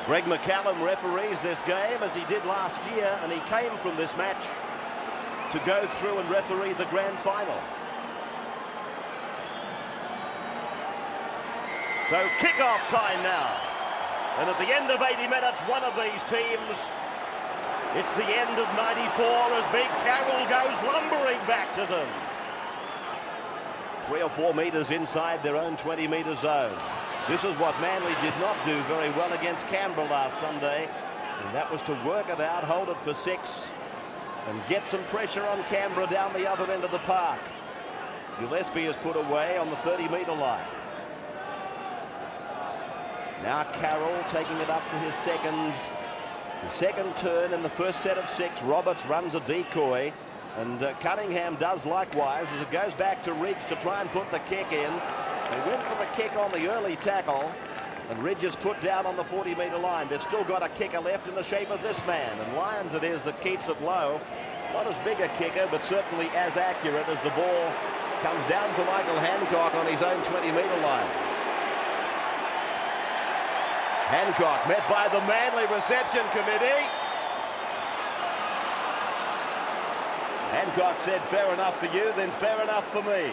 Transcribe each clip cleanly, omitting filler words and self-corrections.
Greg McCallum referees this game as he did last year, and he came from this match to go through and referee the grand final. So kick-off time now. And at the end of 80 minutes, one of these teams, it's the end of 94 as Big Carroll goes lumbering back to them. 3 or 4 metres inside their own 20-metre zone. This is what Manly did not do very well against Canberra last Sunday, and that was to work it out, hold it for 6, and get some pressure on Canberra down the other end of the park. Gillespie is put away on the 30-metre line. Now Carroll taking it up for his second turn in the first set of 6. Roberts runs a decoy, and Cunningham does likewise as it goes back to Ridge to try and put the kick in. They went for the kick on the early tackle, and Ridge is put down on the 40-metre line. They've still got a kicker left in the shape of this man, and Lyons it is that keeps it low. Not as big a kicker, but certainly as accurate as the ball comes down for Michael Hancock on his own 20-metre line. Hancock met by the Manly reception committee. Hancock said, fair enough for you, then fair enough for me.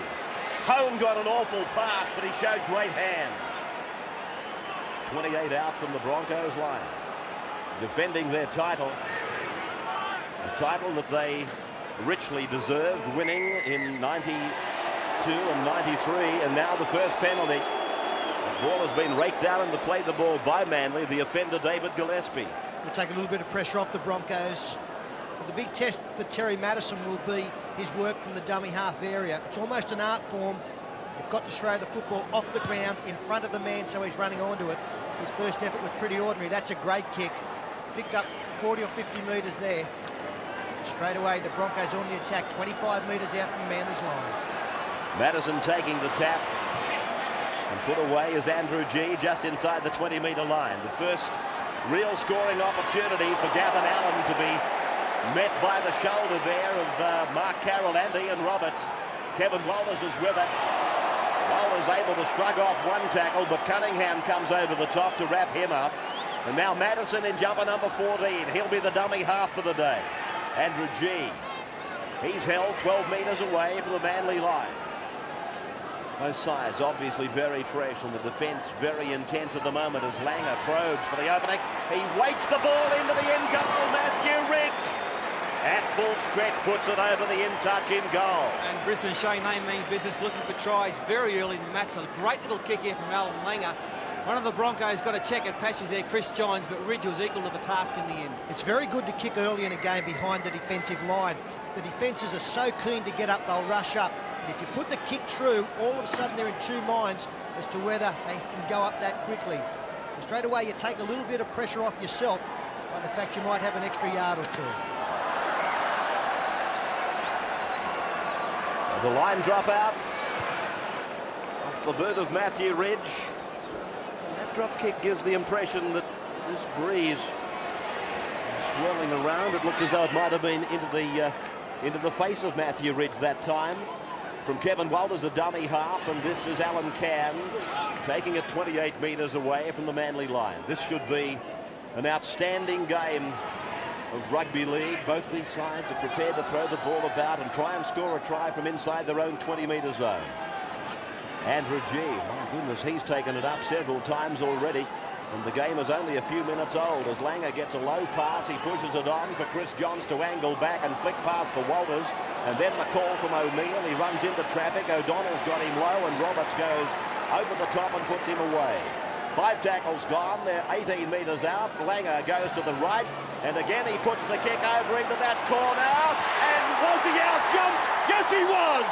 Hone got an awful pass, but he showed great hands. 28 out from the Broncos line. Defending their title. A title that they richly deserved, winning in 92 and 93, and now the first penalty. The ball has been raked down and played the ball by Manly, the offender David Gillespie. We'll take a little bit of pressure off the Broncos. The big test for Terry Madison will be his work from the dummy half area. It's almost an art form. You've got to throw the football off the ground in front of the man so he's running onto it. His first effort was pretty ordinary. That's a great kick. Picked up 40 or 50 metres there. Straight away, the Broncos on the attack, 25 metres out from Manly's line. Madison taking the tap. And put away is Andrew G just inside the 20-metre line. The first real scoring opportunity for Gavin Allen to be met by the shoulder there of Mark Carroll and Ian Roberts. Kevin Walters is with it. Walters able to shrug off one tackle, but Cunningham comes over the top to wrap him up. And now Madison in jumper number 14. He'll be the dummy half for the day. Andrew G. He's held 12 metres away from the Manly line. Both sides obviously very fresh, and the defence very intense at the moment as Langer probes for the opening. He waits the ball into the end goal. Matthew Ridge at full stretch puts it over the in-touch in goal. And Brisbane showing they mean business, looking for tries very early in the match. A great little kick here from Alan Langer. One of the Broncos got a check at passes there, Chris Johns, but Ridge was equal to the task in the end. It's very good to kick early in a game behind the defensive line. The defences are so keen to get up, they'll rush up. If you put the kick through, all of a sudden they're in two minds as to whether they can go up that quickly. And straight away you take a little bit of pressure off yourself by the fact you might have an extra yard or two. The line dropouts off the boot of Matthew Ridge. And that drop kick gives the impression that this breeze swirling around. It looked as though it might have been into the face of Matthew Ridge that time. From Kevin Walters, a dummy half, and this is Alan Cann taking it 28 metres away from the Manly line. This should be an outstanding game of rugby league. Both these sides are prepared to throw the ball about and try and score a try from inside their own 20-metre zone. Andrew G, my goodness, he's taken it up several times already. And the game is only a few minutes old as Langer gets a low pass. He pushes it on for Chris Johns to angle back and flick past for Walters. And then the call from O'Neill. He runs into traffic. O'Donnell's got him low and Roberts goes over the top and puts him away. 5 tackles gone. They're 18 metres out. Langer goes to the right. And again he puts the kick over into that corner. And was he out-jumped? Yes, he was!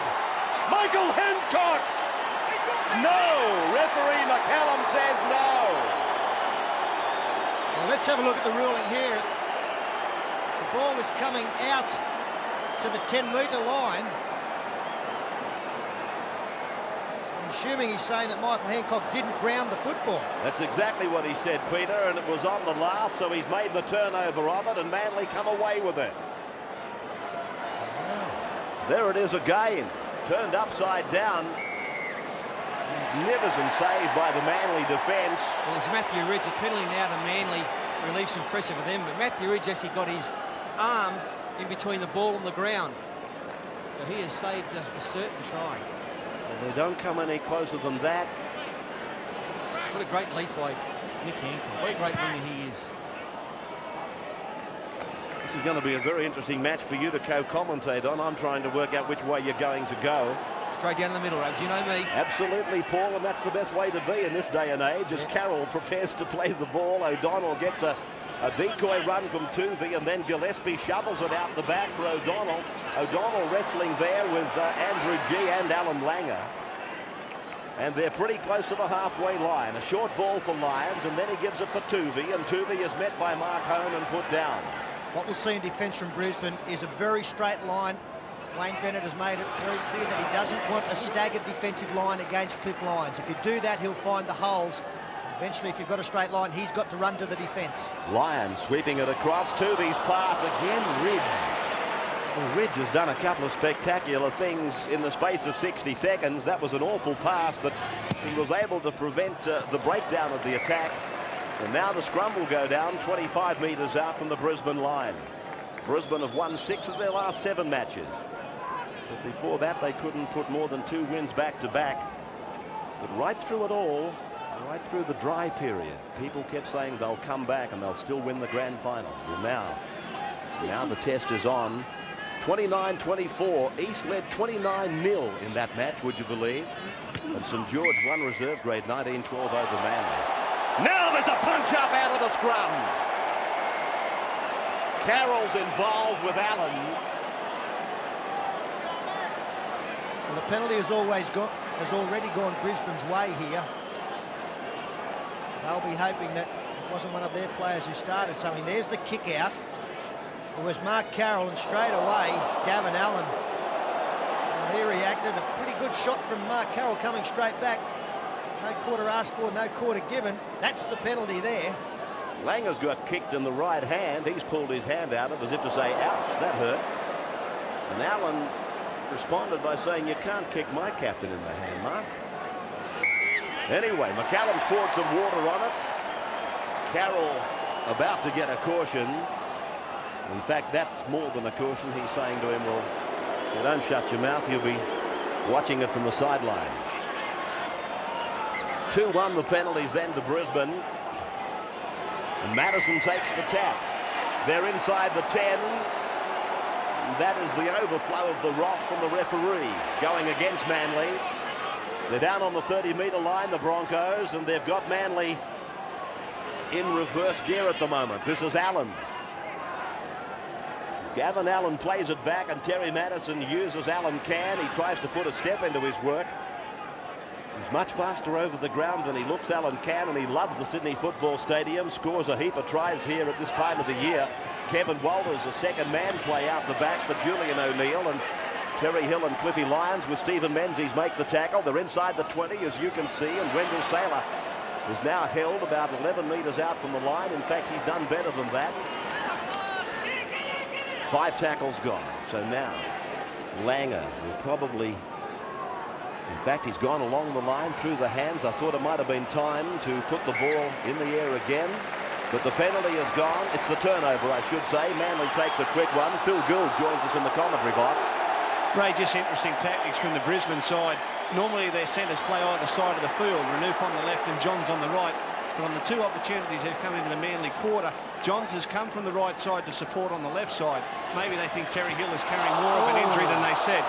Michael Hancock! No! Referee McCallum says no. Well, let's have a look at the ruling here. The ball is coming out to the 10-metre line. So I'm assuming he's saying that Michael Hancock didn't ground the football. That's exactly what he said, Peter, and it was on the last, so he's made the turnover of it, and Manly come away with it. Wow. There it is again, turned upside down. Magnificent save by the Manly defence. Well, it's Matthew Ridge, a penalty now to Manly, relieves some pressure for them, but Matthew Ridge actually got his arm in between the ball and the ground. So he has saved a certain try. Well, they don't come any closer than that. What a great leap by Nick Hancock. What a great winger he is. This is going to be a very interesting match for you to co-commentate on. I'm trying to work out which way you're going to go. Straight down the middle, Rabs, you know me. Absolutely, Paul, and that's the best way to be in this day and age. As Carroll prepares to play the ball, O'Donnell gets a decoy run from Tuvey, and then Gillespie shovels it out the back for O'Donnell. O'Donnell wrestling there with Andrew G and Alan Langer. And they're pretty close to the halfway line. A short ball for Lions, and then he gives it for Tuvey, and Tuvey is met by Mark Hone and put down. What we'll see in defence from Brisbane is a very straight line. Wayne Bennett has made it very clear that he doesn't want a staggered defensive line against Cliff Lyons. If you do that, he'll find the holes. Eventually, if you've got a straight line, he's got to run to the defence. Lyons sweeping it across. Tuvey's pass again, Ridge. Well, Ridge has done a couple of spectacular things in the space of 60 seconds. That was an awful pass, but he was able to prevent the breakdown of the attack. And now the scrum will go down 25 metres out from the Brisbane line. Brisbane have won 6 of their last 7 matches. But before that, they couldn't put more than 2 wins back to back. But right through it all, right through the dry period, people kept saying they'll come back and they'll still win the grand final. Well, now the test is on. 29-24. East led 29-0 in that match, would you believe? And St George won reserve grade 19-12 over Manly. Now there's a punch up out of the scrum. Carroll's involved with Allen. Well, the penalty has already gone Brisbane's way here. They'll be hoping that it wasn't one of their players who started something. There's the kick out. It was Mark Carroll, and straight away Gavin Allen. And he reacted. A pretty good shot from Mark Carroll coming straight back. No quarter asked for, no quarter given. That's the penalty there. Langer's got kicked in the right hand. He's pulled his hand out of as if to say, ouch, that hurt. And Allen responded by saying, you can't kick my captain in the hand, Mark. Anyway, McCallum's poured some water on it. Carroll about to get a caution. In fact, that's more than a caution. He's saying to him, well, if you don't shut your mouth, you'll be watching it from the sideline. 2-1 the penalties then to Brisbane. And Madison takes the tap. They're inside the 10. And that is the overflow of the wrath from the referee going against Manly. They're down on the 30-metre line, the Broncos, and they've got Manly in reverse gear at the moment. This is Allen. Gavin Allen plays it back, and Terry Madison uses Alan Can. He tries to put a step into his work. He's much faster over the ground than he looks, Alan Can, and he loves the Sydney Football Stadium. Scores a heap of tries here at this time of the year. Kevin Walters, a second man play out the back for Julian O'Neill, and Terry Hill and Cliffy Lyons with Stephen Menzies make the tackle. They're inside the 20, as you can see, and Wendell Saylor is now held about 11 metres out from the line. In fact, he's done better than that. 5 tackles gone. So now Langer will probably, in fact, he's gone along the line through the hands. I thought it might have been time to put the ball in the air again, but the penalty is gone. It's the turnover, I should say. Manly takes a quick one. Phil Gould joins us in the commentary box. Ray, just interesting tactics from the Brisbane side. Normally their centres play either side of the field. Renouf on the left and Johns on the right. But on the 2 opportunities they've come into the Manly quarter, Johns has come from the right side to support on the left side. Maybe they think Terry Hill is carrying more of an injury than they said.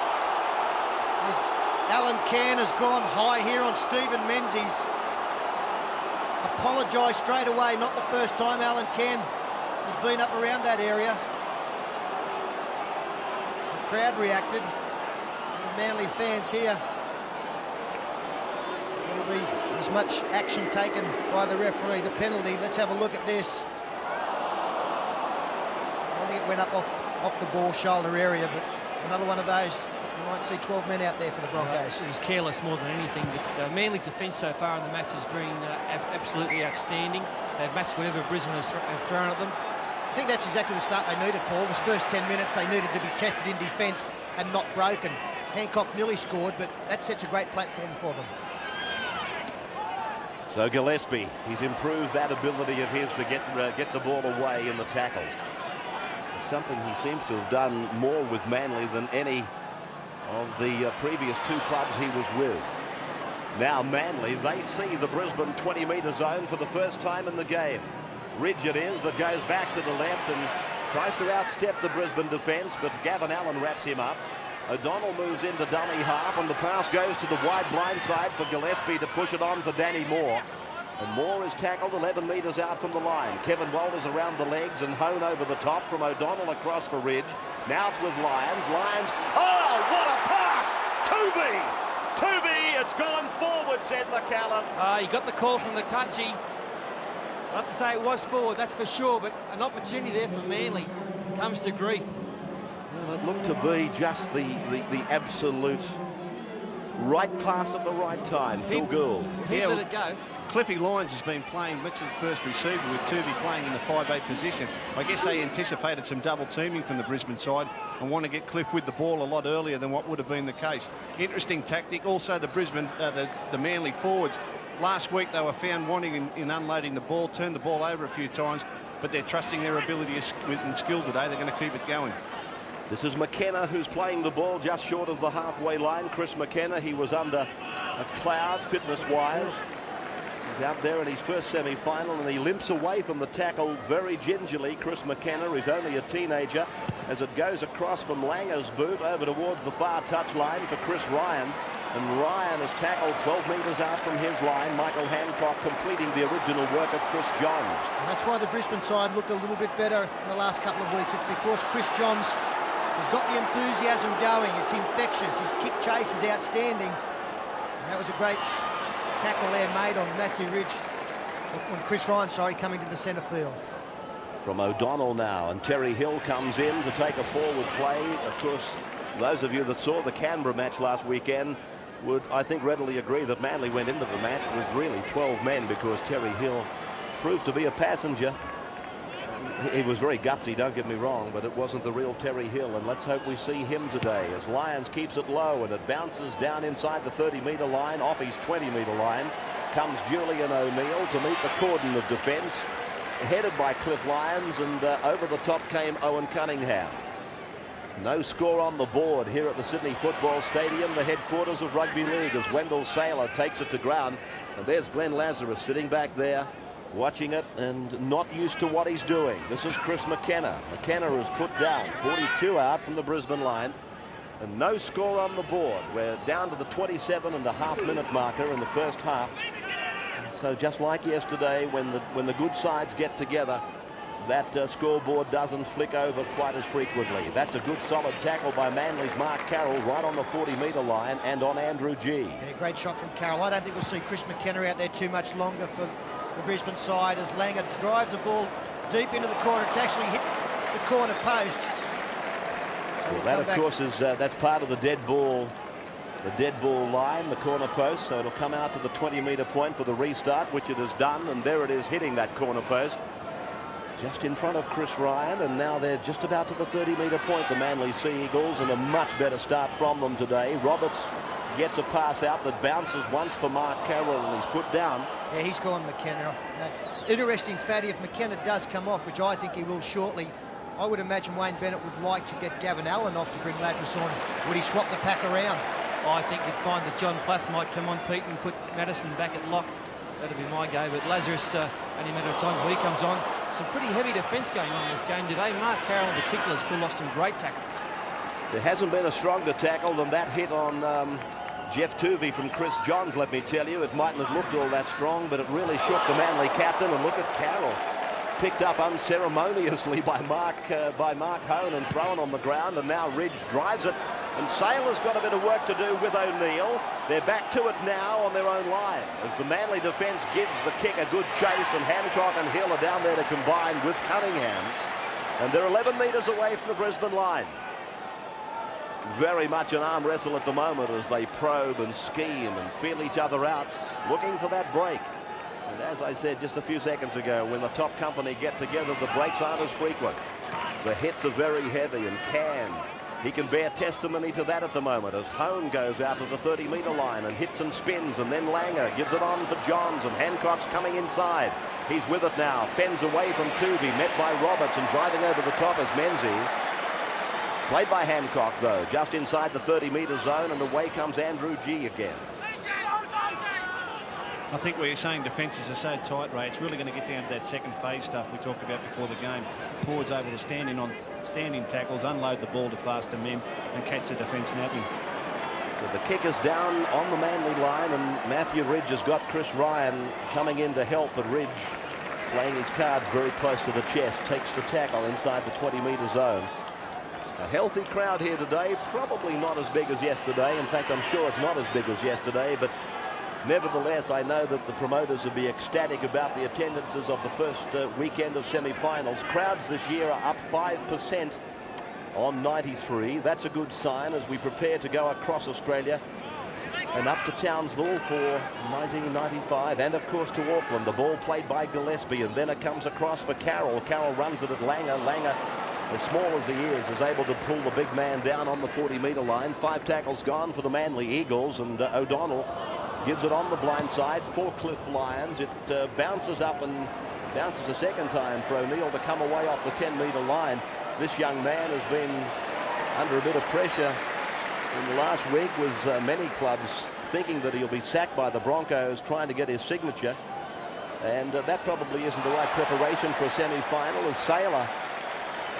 Alan Can has gone high here on Stephen Menzies. Apologised straight away. Not the first time Alan Can has been up around that area. The crowd reacted. The Manly fans here. There'll be as much action taken by the referee. The penalty, let's have a look at this. I think it went up off the ball shoulder area, but another one of those. You might see 12 men out there for the Broncos. It was careless more than anything, but Manly's defence so far in the match has been absolutely outstanding. They've matched whatever Brisbane has thrown at them. I think that's exactly the start they needed, Paul. This first 10 minutes they needed to be tested in defence and not broken. Hancock nearly scored, but that sets a great platform for them. So Gillespie, he's improved that ability of his to get the ball away in the tackles. It's something he seems to have done more with Manly than any of the previous two clubs he was with. Now Manly, they see the Brisbane 20-metre zone for the first time in the game. Ridge it is that goes back to the left and tries to outstep the Brisbane defence, but Gavin Allen wraps him up. O'Donnell moves into dummy half, and the pass goes to the wide blind side for Gillespie to push it on for Danny Moore. And Moore is tackled 11 metres out from the line. Kevin Walters around the legs and Hone over the top from O'Donnell across for Ridge. Now it's with Lyons. Lyons, oh, what a pass! Tuvey, it's gone forward, said McCallum. He got the call from the touchy. I have to say it was forward, that's for sure, but an opportunity there for Manly comes to grief. Well, it looked to be just the absolute right pass at the right time. Phil Gould. He let it go. Cliffy Lyons has been playing Mitchell first receiver with Tuvey playing in the 5'8" position. I guess they anticipated some double teaming from the Brisbane side and want to get Cliff with the ball a lot earlier than what would have been the case. Interesting tactic. Also the Brisbane, the Manly forwards. Last week they were found wanting in unloading the ball, turned the ball over a few times, but they're trusting their ability and skill today. They're going to keep it going. This is McKenna who's playing the ball just short of the halfway line. Chris McKenna, he was under a cloud fitness-wise. He's out there in his first semi-final and he limps away from the tackle very gingerly. Chris McKenna is only a teenager as it goes across from Langer's boot over towards the far touchline for Chris Ryan. And Ryan is tackled 12 metres out from his line. Michael Hancock completing the original work of Chris Johns. And that's why the Brisbane side look a little bit better in the last couple of weeks. It's because Chris Johns has got the enthusiasm going. It's infectious. His kick chase is outstanding. And that was a great tackle there made on Matthew Ridge, on Chris Ryan, sorry, coming to the centre field. From O'Donnell now, and Terry Hill comes in to take a forward play. Of course, those of you that saw the Canberra match last weekend would, I think, readily agree that Manly went into the match with really 12 men because Terry Hill proved to be a passenger. He was very gutsy, don't get me wrong, but it wasn't the real Terry Hill, and let's hope we see him today as Lyons keeps it low and it bounces down inside the 30-metre line. Off his 20-metre line comes Julian O'Neill to meet the cordon of defence, headed by Cliff Lyons, and over the top came Owen Cunningham. No score on the board here at the Sydney Football Stadium, the headquarters of Rugby League, as Wendell Saylor takes it to ground. And there's Glenn Lazarus sitting back there, watching it and not used to what he's doing. This is Chris McKenna. McKenna is put down, 42 out from the Brisbane line. And no score on the board. We're down to the 27.5-minute marker in the first half. So just like yesterday, when the good sides get together, that scoreboard doesn't flick over quite as frequently. That's a good solid tackle by Manly's Mark Carroll right on the 40-metre line and on Andrew G. Yeah, great shot from Carroll. I don't think we'll see Chris McKenna out there too much longer for the Brisbane side as Langer drives the ball deep into the corner. It's actually hit the corner post. So well, that, of course, is that's part of the dead ball line, the corner post. So it'll come out to the 20-metre point for the restart, which it has done. And there it is, hitting that corner post just in front of Chris Ryan, and now they're just about to the 30-metre point, the Manly Sea Eagles, and a much better start from them today. Roberts gets a pass out that bounces once for Mark Carroll, and he's put down. Yeah, he's gone McKenna. Interesting, Fatty, if McKenna does come off, which I think he will shortly, I would imagine Wayne Bennett would like to get Gavin Allen off to bring Lazarus on. Would he swap the pack around? I think you'd find that John Plath might come on, Pete, and put Madison back at lock. That'd be my go, but Lazarus, only a matter of time before he comes on. Some pretty heavy defence going on in this game today. Mark Carroll in particular has pulled off some great tackles. There hasn't been a stronger tackle than that hit on Jeff Tuvey from Chris Johns, let me tell you. It mightn't have looked all that strong, but it really shook the Manly captain. And look at Carroll, picked up unceremoniously by Mark Hone and thrown on the ground, and now Ridge drives it. And Saylor's got a bit of work to do with O'Neill. They're back to it now on their own line as the Manly defence gives the kick a good chase, and Hancock and Hill are down there to combine with Cunningham. And they're 11 metres away from the Brisbane line. Very much an arm wrestle at the moment as they probe and scheme and feel each other out, looking for that break. And as I said just a few seconds ago, when the top company get together, the breaks aren't as frequent. The hits are very heavy, and Can He can bear testimony to that at the moment as Hone goes out to the 30-metre line and hits and spins, and then Langer gives it on for Johns, and Hancock's coming inside. He's with it now, fends away from Tuvey, met by Roberts, and driving over the top as Menzies. Played by Hancock, though, just inside the 30-metre zone, and away comes Andrew G again. I think where you're saying defences are so tight, Ray, it's really going to get down to that second phase stuff we talked about before the game. Forwards able to stand in tackles, unload the ball to faster men, and catch the defence napping. So the kick is down on the Manly line, and Matthew Ridge has got Chris Ryan coming in to help, but Ridge, playing his cards very close to the chest, takes the tackle inside the 20-metre zone. A healthy crowd here today, probably not as big as yesterday. In fact, I'm sure it's not as big as yesterday, but nevertheless, I know that the promoters will be ecstatic about the attendances of the first weekend of semi-finals. Crowds this year are up 5% on 93. That's a good sign as we prepare to go across Australia and up to Townsville for 1995, and of course to Auckland. The ball played by Gillespie, and then it comes across for Carroll. Carroll runs it at Langer. Langer, as small as he is able to pull the big man down on the 40-metre line. 5 tackles gone for the Manly Eagles, and O'Donnell gives it on the blind side for Cliff Lyons. It bounces up and bounces a second time for O'Neill to come away off the 10-metre line. This young man has been under a bit of pressure in the last week, with many clubs thinking that he'll be sacked by the Broncos trying to get his signature, and that probably isn't the right preparation for a semi-final, as Saylor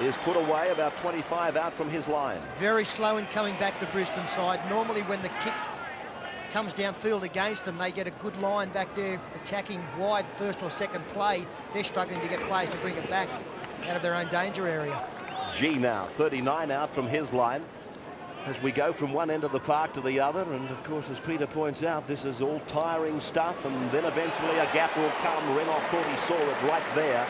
is put away about 25 out from his line. Very slow in coming back the Brisbane side. Normally when the kick comes downfield against them, they get a good line back there attacking wide first or second play. They're struggling to get players to bring it back out of their own danger area. G now 39 out from his line as we go from one end of the park to the other, and of course, as Peter points out, this is all tiring stuff, and then eventually a gap will come. Renoff thought he saw it right there,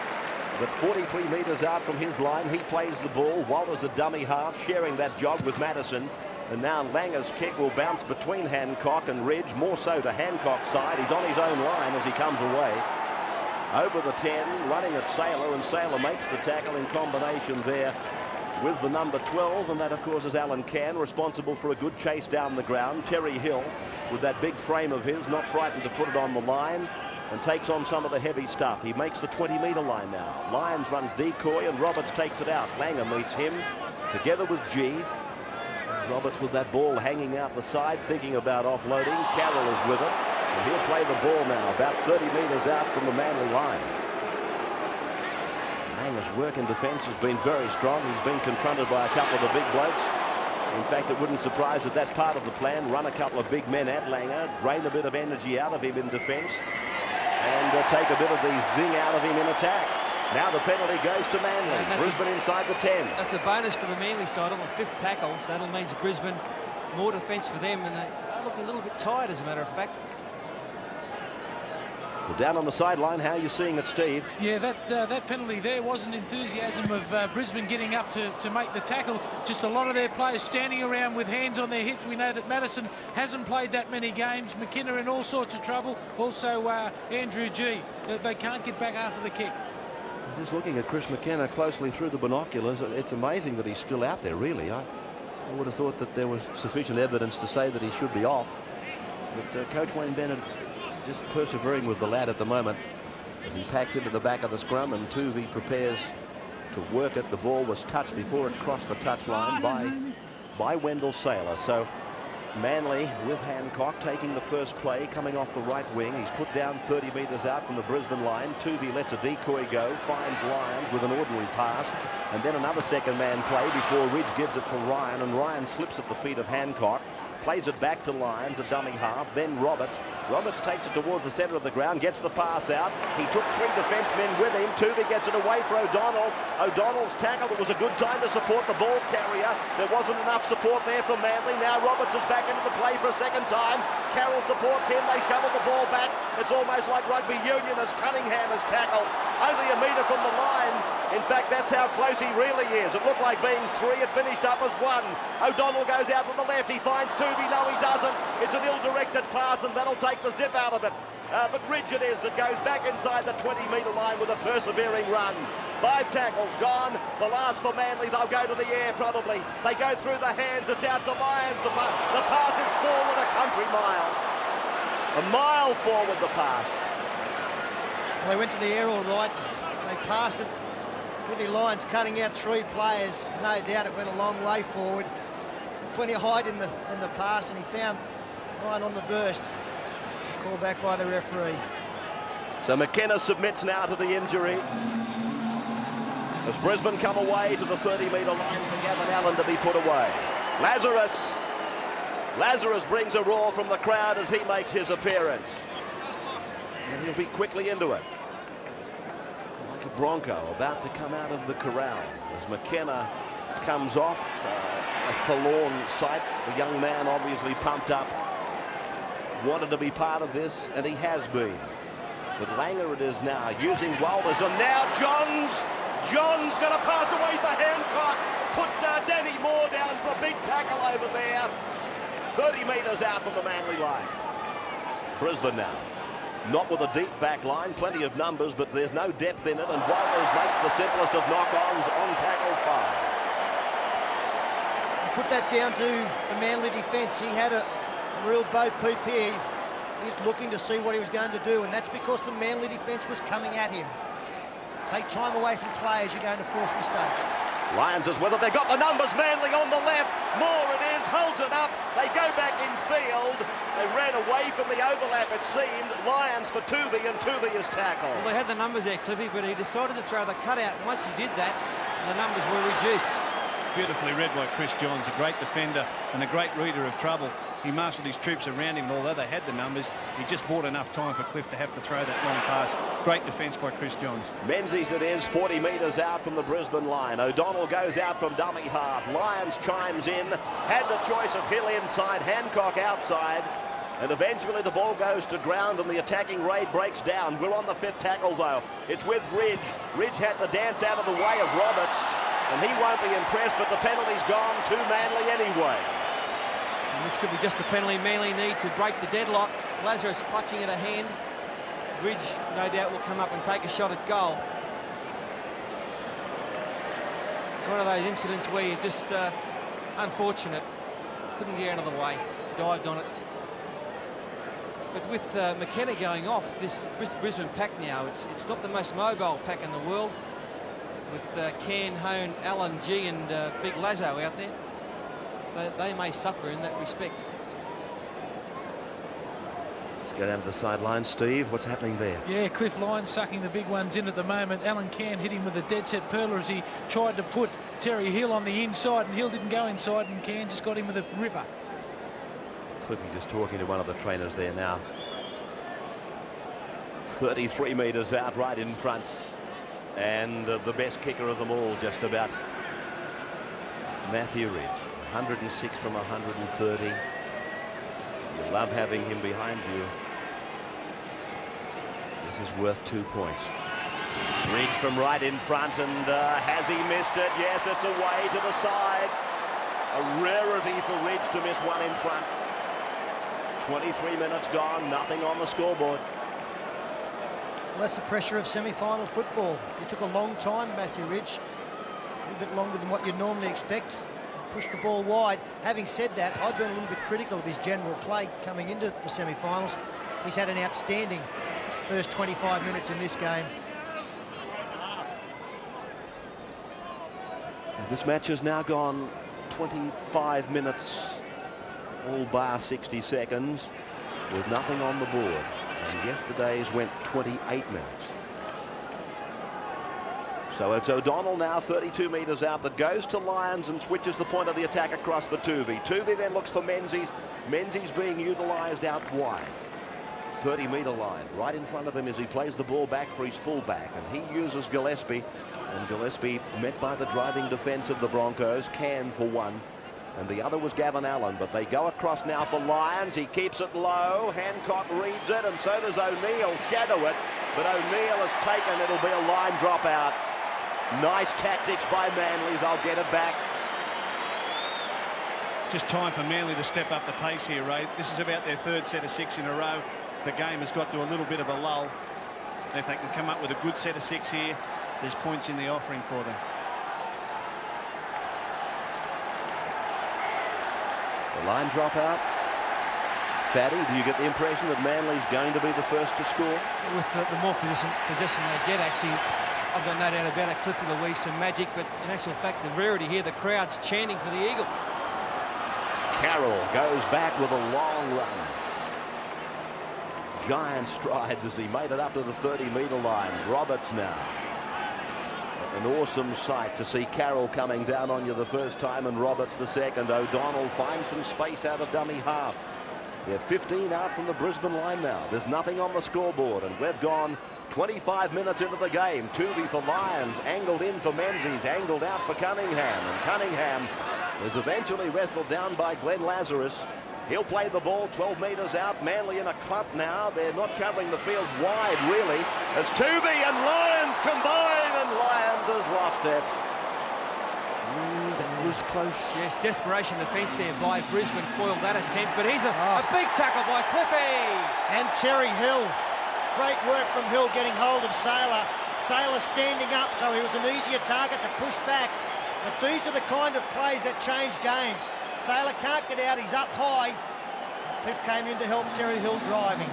but 43 metres out from his line, he plays the ball. Walter's a dummy half, sharing that job with Madison. And now Langer's kick will bounce between Hancock and Ridge, more so to Hancock's side. He's on his own line as he comes away. Over the 10, running at Saylor, and Saylor makes the tackle in combination there with the number 12, and that of course is Alan Cann, responsible for a good chase down the ground. Terry Hill, with that big frame of his, not frightened to put it on the line, and takes on some of the heavy stuff. He makes the 20-metre line now. Lyons runs decoy, and Roberts takes it out. Langer meets him together with G. Roberts with that ball hanging out the side, thinking about offloading. Carroll is with it, and he'll play the ball now about 30 metres out from the Manly line. Langer's work in defence has been very strong. He's been confronted by a couple of the big blokes. In fact, it wouldn't surprise that that's part of the plan. Run a couple of big men at Langer, drain a bit of energy out of him in defence, and take a bit of the zing out of him in attack. Now the penalty goes to Manly. Brisbane inside the 10. That's a bonus for the Manly side on the 5th tackle. So that'll mean Brisbane more defence for them, and they're looking a little bit tired, as a matter of fact. Well, down on the sideline, how are you seeing it, Steve? Yeah, that penalty there wasn't enthusiasm of Brisbane getting up to make the tackle. Just a lot of their players standing around with hands on their hips. We know that Madison hasn't played that many games. McKenna in all sorts of trouble. Also Andrew G. They can't get back after the kick. Just looking at Chris McKenna closely through the binoculars, it's amazing that he's still out there, really. I would have thought that there was sufficient evidence to say that he should be off. But Coach Wayne Bennett's just persevering with the lad at the moment as he packs into the back of the scrum, and Tuvey prepares to work it. The ball was touched before it crossed the touchline by Wendell Saylor. So Manly with Hancock taking the first play, coming off the right wing. He's put down 30 metres out from the Brisbane line. Tuvey lets a decoy go, finds Lyons with an ordinary pass, and then another second man play before Ridge gives it for Ryan, and Ryan slips at the feet of Hancock. Plays it back to Lyons, a dummy half, then Roberts. Roberts takes it towards the centre of the ground, gets the pass out. He took 3 defencemen with him. Tuvey gets it away for O'Donnell. O'Donnell's tackle. It was a good time to support the ball carrier. There wasn't enough support there from Manly. Now Roberts is back into the play for a second time. Carroll supports him. They shovel the ball back. It's almost like rugby union as Cunningham has tackled. Only a metre from the line. In fact, that's how close he really is. It looked like being 3. It finished up as 1. O'Donnell goes out to the left. He finds Tuvey. No, he doesn't. It's an ill-directed pass, and that'll take the zip out of it. but Ridge it is that goes back inside the 20-metre line with a persevering run. 5 tackles gone. The last for Manly. They'll go to the air probably. They go through the hands. It's out to Lyons. The pass is forward a country mile. A mile forward the pass. Well, they went to the air all right. They passed it. Cliffy Lyons cutting out 3 players. No doubt it went a long way forward. Plenty of height in the pass, and he found right on the burst. Call back by the referee. So McKenna submits now to the injury. As Brisbane come away to the 30-metre line for Gavin Allen to be put away. Lazarus brings a roar from the crowd as he makes his appearance. And he'll be quickly into it. Like a bronco about to come out of the corral. As McKenna comes off, a forlorn sight. The young man obviously pumped up. Wanted to be part of this, and he has been. But Langer it is now, using Walters, and now John's going to pass away for Hancock. Put Danny Moore down for a big tackle over there. 30 metres out from the Manly line. Brisbane now. Not with a deep back line, plenty of numbers, but there's no depth in it, and Walters makes the simplest of knock-ons on tackle 5. Put that down to the Manly defence. He had a real bo peep here. He's looking to see what he was going to do, and that's because the Manly defence was coming at him. Take time away from players, you're going to force mistakes. Lyons is with it. They've got the numbers. Manly on the left. Moore it is. Holds it up. They go back in field. They ran away from the overlap, it seemed. Lyons for Tuvey, and Tuvey is tackled. Well, they had the numbers there, Cliffy, but he decided to throw the cutout. And once he did that, the numbers were reduced. Beautifully read by Chris Johns, a great defender and a great reader of trouble. He marshaled his troops around him. Although they had the numbers, he just bought enough time for Cliff to have to throw that long pass. Great defence by Chris Johns. Menzies it is, 40 metres out from the Brisbane line. O'Donnell goes out from dummy half. Lyons chimes in. Had the choice of Hill inside, Hancock outside. And eventually the ball goes to ground and the attacking raid breaks down. We're on the 5th tackle though. It's with Ridge. Ridge had to dance out of the way of Roberts. And he won't be impressed, but the penalty's gone to Manly anyway. And this could be just the penalty Manly need to break the deadlock. Lazarus clutching at a hand. Ridge, no doubt, will come up and take a shot at goal. It's one of those incidents where you're just unfortunate. Couldn't get out of the way. Dived on it. But with McKenna going off, this Brisbane pack now, it's not the most mobile pack in the world. With Cairn, Hone, Allen, G and Big Lazo out there. So they may suffer in that respect. Let's go down to the sideline. Steve, what's happening there? Yeah, Cliff Lyons sucking the big ones in at the moment. Alan Cairn hit him with a dead set perler as he tried to put Terry Hill on the inside, and Hill didn't go inside, and Cairn just got him with a ripper. Cliffy just talking to one of the trainers there now. 33 metres out right in front. And the best kicker of them all, just about, Matthew Ridge. 106 from 130. You love having him behind you. This is worth 2 points. Ridge from right in front, and has he missed it? Yes, it's away to the side. A rarity for Ridge to miss one in front. 23 minutes gone, nothing on the scoreboard. Well, that's the pressure of semi-final football. It took a long time, Matthew Ridge. A little bit longer than what you'd normally expect. Pushed the ball wide. Having said that, I've been a little bit critical of his general play coming into the semi-finals. He's had an outstanding first 25 minutes in this game. So this match has now gone 25 minutes, all bar 60 seconds, with nothing on the board. And yesterday's went 28 minutes. So it's O'Donnell now, 32 metres out, that goes to Lyons and switches the point of the attack across for Tuvey. Tuvey then looks for Menzies. Menzies being utilised out wide. 30-metre line right in front of him as he plays the ball back for his fullback. And he uses Gillespie. And Gillespie met by the driving defence of the Broncos. Can for one. And the other was Gavin Allen, but they go across now for Lyons. He keeps it low. Hancock reads it, and so does O'Neill. Shadow it, but O'Neill has taken. It'll be a line drop out. Nice tactics by Manly. They'll get it back. Just time for Manly to step up the pace here, Ray. This is about their 3rd set of 6 in a row. the game has got to a little bit of a lull. And if they can come up with a good set of 6 here, there's points in the offering for them. The line drop out. Fatty, do you get the impression that Manly's going to be the first to score? With the more possession they get, actually, I've got no doubt about it. Cliffy Louise, some magic, but in actual fact, the rarity here, the crowd's chanting for the Eagles. Carroll goes back with a long run. Giant strides as he made it up to the 30-metre line. Roberts now. An awesome sight to see Carroll coming down on you the first time and Roberts the second. O'Donnell finds some space out of dummy half. They're 15 out from the Brisbane line now. There's nothing on the scoreboard, and we've gone 25 minutes into the game. Tuvey for Lions, angled in for Menzies, angled out for Cunningham, and Cunningham is eventually wrestled down by Glenn Lazarus. He'll play the ball 12 metres out. Manly in a clump now. They're not covering the field wide, really, as Tuvey and Lions combine, and Lions has lost it. That was close. Yes, desperation defence there by Brisbane foiled that attempt, but he's a big tackle by Cliffy. And Terry Hill. Great work from Hill getting hold of Saylor. Saylor standing up, so he was an easier target to push back. But these are the kind of plays that change games. Saylor can't get out, he's up high. Cliff came in to help Terry Hill driving.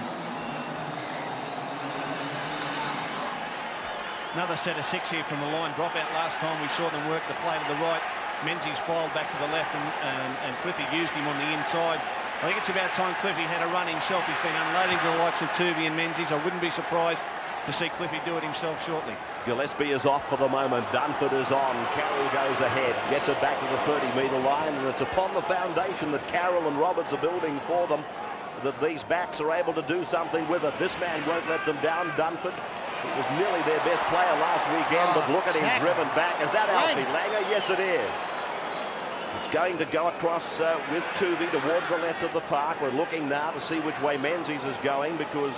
Another set of 6 here from the line drop out. Last time we saw them work the play to the right. Menzies filed back to the left, and Cliffy used him on the inside. I think it's about time Cliffy had a run himself. He's been unloading to the likes of Tuvey and Menzies. I wouldn't be surprised to see Cliffy do it himself shortly. Gillespie is off for the moment. Dunford is on. Carroll goes ahead, gets it back to the 30-metre line, and it's upon the foundation that Carroll and Roberts are building for them that these backs are able to do something with it. This man won't let them down, Dunford. It was nearly their best player last weekend, but look at him driven back. Is that Alfie Langer? Yes, it is. It's going to go across with Tuvey towards the left of the park. We're looking now to see which way Menzies is going, because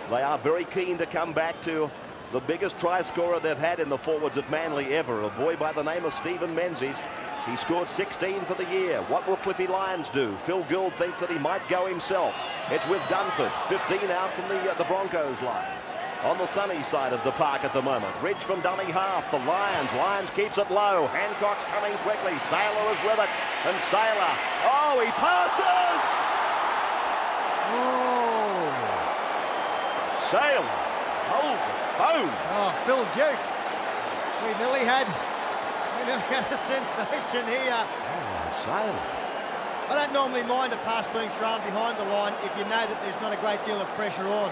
they are very keen to come back to the biggest try scorer they've had in the forwards at Manly ever, a boy by the name of Stephen Menzies. He scored 16 for the year. What will Cliffy Lions do? Phil Gould thinks that he might go himself. It's with Dunford, 15 out from the Broncos line. On the sunny side of the park at the moment. Ridge from dummy half for Lions. Lions keeps it low. Hancock's coming quickly. Saylor is with it. And Saylor. Oh, he passes! Oh. Saylor. Hold the phone. Oh, Phil Duke. We nearly had a sensation here. Oh, Saylor. I don't normally mind a pass being thrown behind the line if you know that there's not a great deal of pressure on.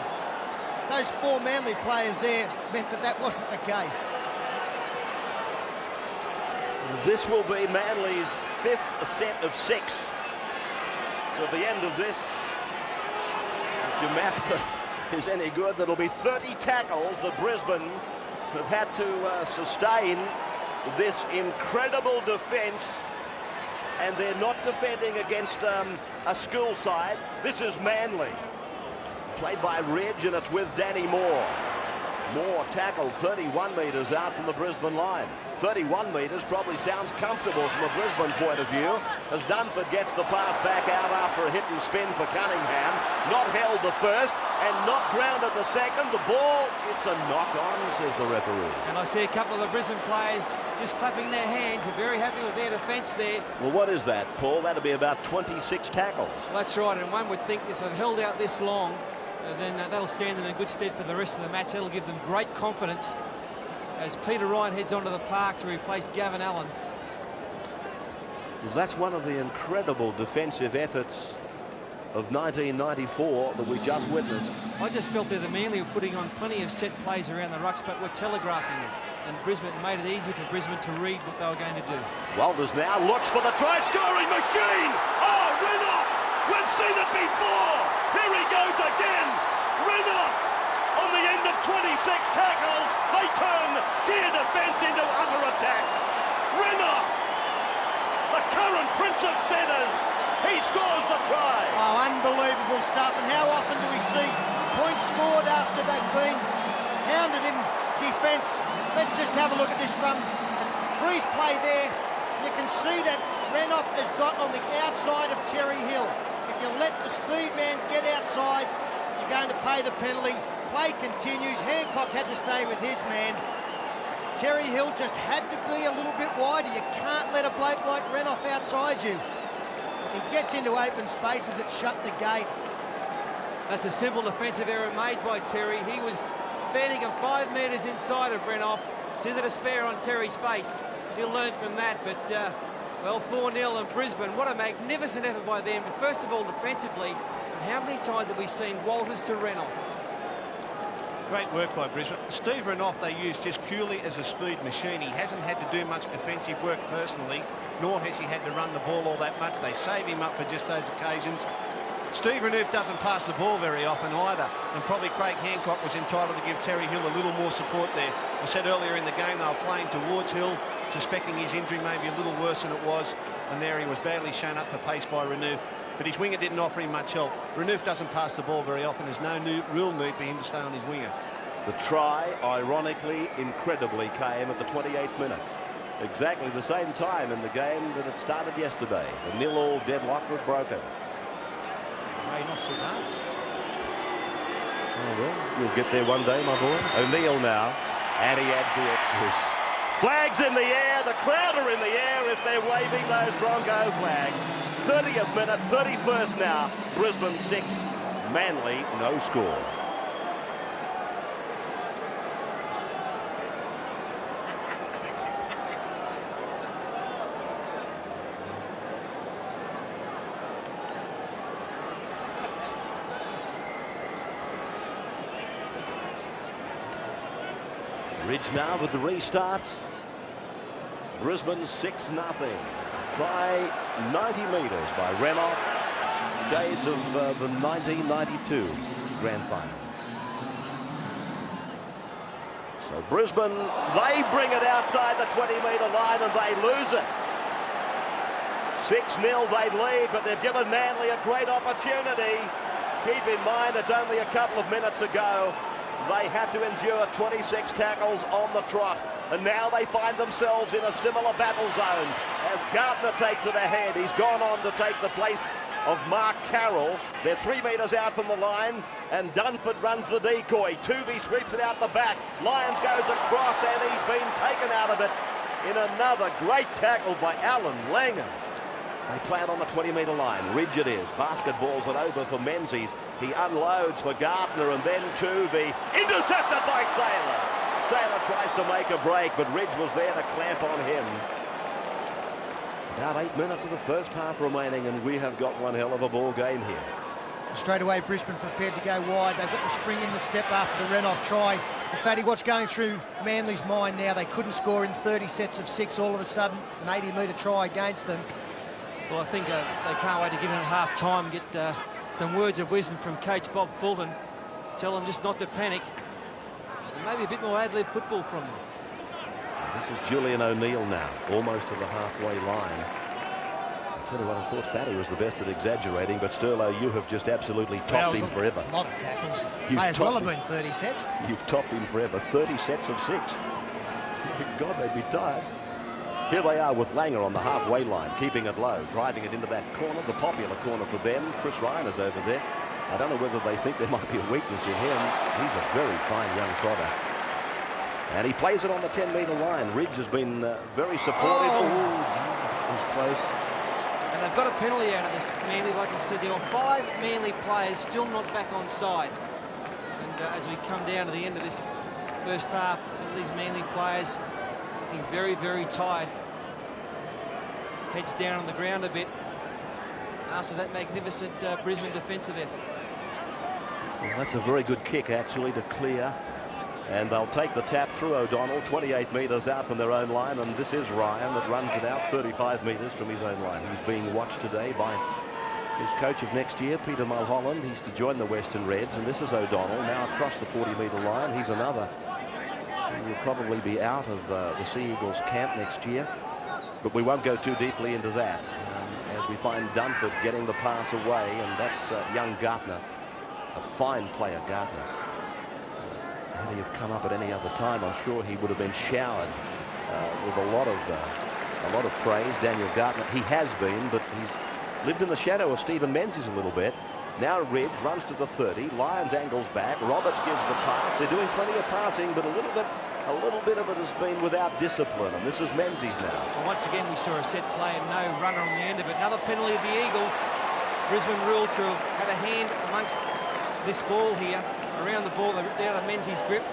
Those 4 Manly players there meant that that wasn't the case. This will be Manly's 5th set of 6. So at the end of this, if your maths is any good, that'll be 30 tackles that Brisbane have had to sustain this incredible defence. And they're not defending against a school side. This is Manly. Played by Ridge, and it's with Danny Moore. Moore tackled 31 metres out from the Brisbane line. 31 metres probably sounds comfortable from a Brisbane point of view, as Dunford gets the pass back out after a hit and spin for Cunningham. Not held the first and not grounded the second. The ball, it's a knock-on, says the referee. And I see a couple of the Brisbane players just clapping their hands. They're very happy with their defence there. Well, what is that, Paul? That'd be about 26 tackles. That's right, and one would think if they've held out this long, then that'll stand them in good stead for the rest of the match. That'll give them great confidence as Peter Ryan heads onto the park to replace Gavin Allen. Well, that's one of the incredible defensive efforts of 1994 that we just witnessed. I just felt that the Manly were putting on plenty of set plays around the rucks, but were telegraphing them. And Brisbane made it easy for Brisbane to read what they were going to do. Walters now looks for the try-scoring machine. Oh, Renouf! We've seen it before. Here he goes again. Renouf! On the end of 26 tackles, they turn sheer defence into utter attack. Renouf! The current Prince of Centres. He scores the try. Oh, unbelievable stuff. And how often do we see points scored after they've been hounded in defence? Let's just have a look at this scrum. Freeze play there. You can see that Renouf has got on the outside of Terry Hill. If you let the speed man get outside, You're going to pay the penalty. Play continues. Hancock had to stay with his man. Terry Hill just had to be a little bit wider. You can't let a bloke like Renouf outside you. If he gets into open spaces, it shut the gate. That's a simple defensive error made by Terry. He was fanning him 5 metres inside of Renouf. See the despair on Terry's face. He'll learn from that, but, well, 4-0 in Brisbane. What a magnificent effort by them. But first of all, defensively, and how many times have we seen Walters to Renouf? Great work by Brisbane. Steve Renouf they used just purely as a speed machine. He hasn't had to do much defensive work personally, nor has he had to run the ball all that much. They save him up for just those occasions. Steve Renouf doesn't pass the ball very often either, and probably Craig Hancock was entitled to give Terry Hill a little more support there. I said earlier in the game they were playing towards Hill, suspecting his injury may be a little worse than it was, and there he was badly shown up for pace by Renouf. But his winger didn't offer him much help. Renouf doesn't pass the ball very often. There's no real need for him to stay on his winger. The try, ironically, incredibly, came at the 28th minute. Exactly the same time in the game that it started yesterday. The 0-0 deadlock was broken. Ray Nostradamus. Oh, well, you'll get there one day, my boy. O'Neill now, and he adds the extras. Flags in the air. The crowd are in the air if they're waving those Bronco flags. 30th minute, 31st now. Brisbane 6, Manly no score. Ridge now with the restart. Brisbane 6-0. Try 90 metres by Renouf. Shades of the 1992 grand final. So Brisbane, they bring it outside the 20-metre line and they lose it. 6-0 they lead, but they've given Manly a great opportunity. Keep in mind it's only a couple of minutes ago they had to endure 26 tackles on the trot, and now they find themselves in a similar battle zone as Gardner takes it ahead. He's gone on to take the place of Mark Carroll. They're 3 metres out from the line, and Dunford runs the decoy. Tuvey sweeps it out the back. Lyons goes across, and he's been taken out of it in another great tackle by Alan Langer. They play it on the 20-metre line. Ridge it is. Basketballs it over for Menzies. He unloads for Gardner, and then Tuvey. Intercepted by Saylor. Saylor tries to make a break, but Ridge was there to clamp on him. About 8 minutes of the first half remaining, and we have got one hell of a ball game here. Straight away, Brisbane prepared to go wide. They've got the spring in the step after the Renouf try. And Fatty, what's going through Manly's mind now? They couldn't score in 30 sets of 6. All of a sudden, an 80-metre try against them. Well, I think they can't wait to give it at half-time, get some words of wisdom from coach Bob Fulton. Tell them just not to panic. And maybe a bit more ad-lib football from them. This is Julian O'Neill now, almost to the halfway line. I'll tell you what, I thought Fatty was the best at exaggerating, but Sterlo, you have just absolutely topped him forever. A lot of tackles. You've May as well have been 30 sets. You've topped him forever. 30 sets of 6. God, they'd be tired. Here they are with Langer on the halfway line, keeping it low, driving it into that corner, the popular corner for them. Chris Ryan is over there. I don't know whether they think there might be a weakness in him. He's a very fine young prodder. And he plays it on the 10-metre line. Ridge has been very supportive. Oh, gee, it was close. And they've got a penalty out of this, Manly. Like I said, there were 5 Manly players still not back on side. And as we come down to the end of this first half, some of these Manly players looking very, very tired. Heads down on the ground a bit after that magnificent Brisbane defensive effort. Well, that's a very good kick, actually, to clear. And they'll take the tap through O'Donnell, 28 metres out from their own line. And this is Ryan that runs it out 35 metres from his own line. He's being watched today by his coach of next year, Peter Mulholland. He's to join the Western Reds. And this is O'Donnell now across the 40-metre line. He's another who will probably be out of the Sea Eagles camp next year. But we won't go too deeply into that as we find Dunford getting the pass away. And that's young Gardner, a fine player, Gardner. Had he have come up at any other time, I'm sure he would have been showered with a lot of praise. Daniel Gardner, he has been, but he's lived in the shadow of Stephen Menzies a little bit. Now Ridge runs to the 30. Lyons angles back. Roberts gives the pass. They're doing plenty of passing, but a little bit of it has been without discipline. And this is Menzies now. Well, once again, we saw a set play and no runner on the end of it. Another penalty of the Eagles. Brisbane ruled to have had a hand amongst this ball here. Around the ball, they ripped out of Menzies' grip.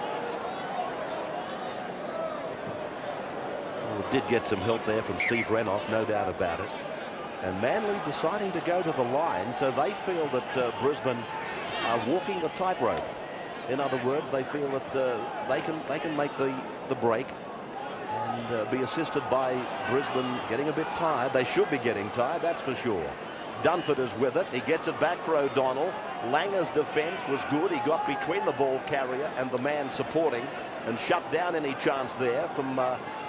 Well, it did get some help there from Steve Renouf, no doubt about it. And Manly deciding to go to the line, so they feel that Brisbane are walking the tightrope. In other words, they feel that they can make the break and be assisted by Brisbane getting a bit tired. They should be getting tired, that's for sure. Dunford is with it. He gets it back for O'Donnell. Langer's defence was good. He got between the ball carrier and the man supporting and shut down any chance there from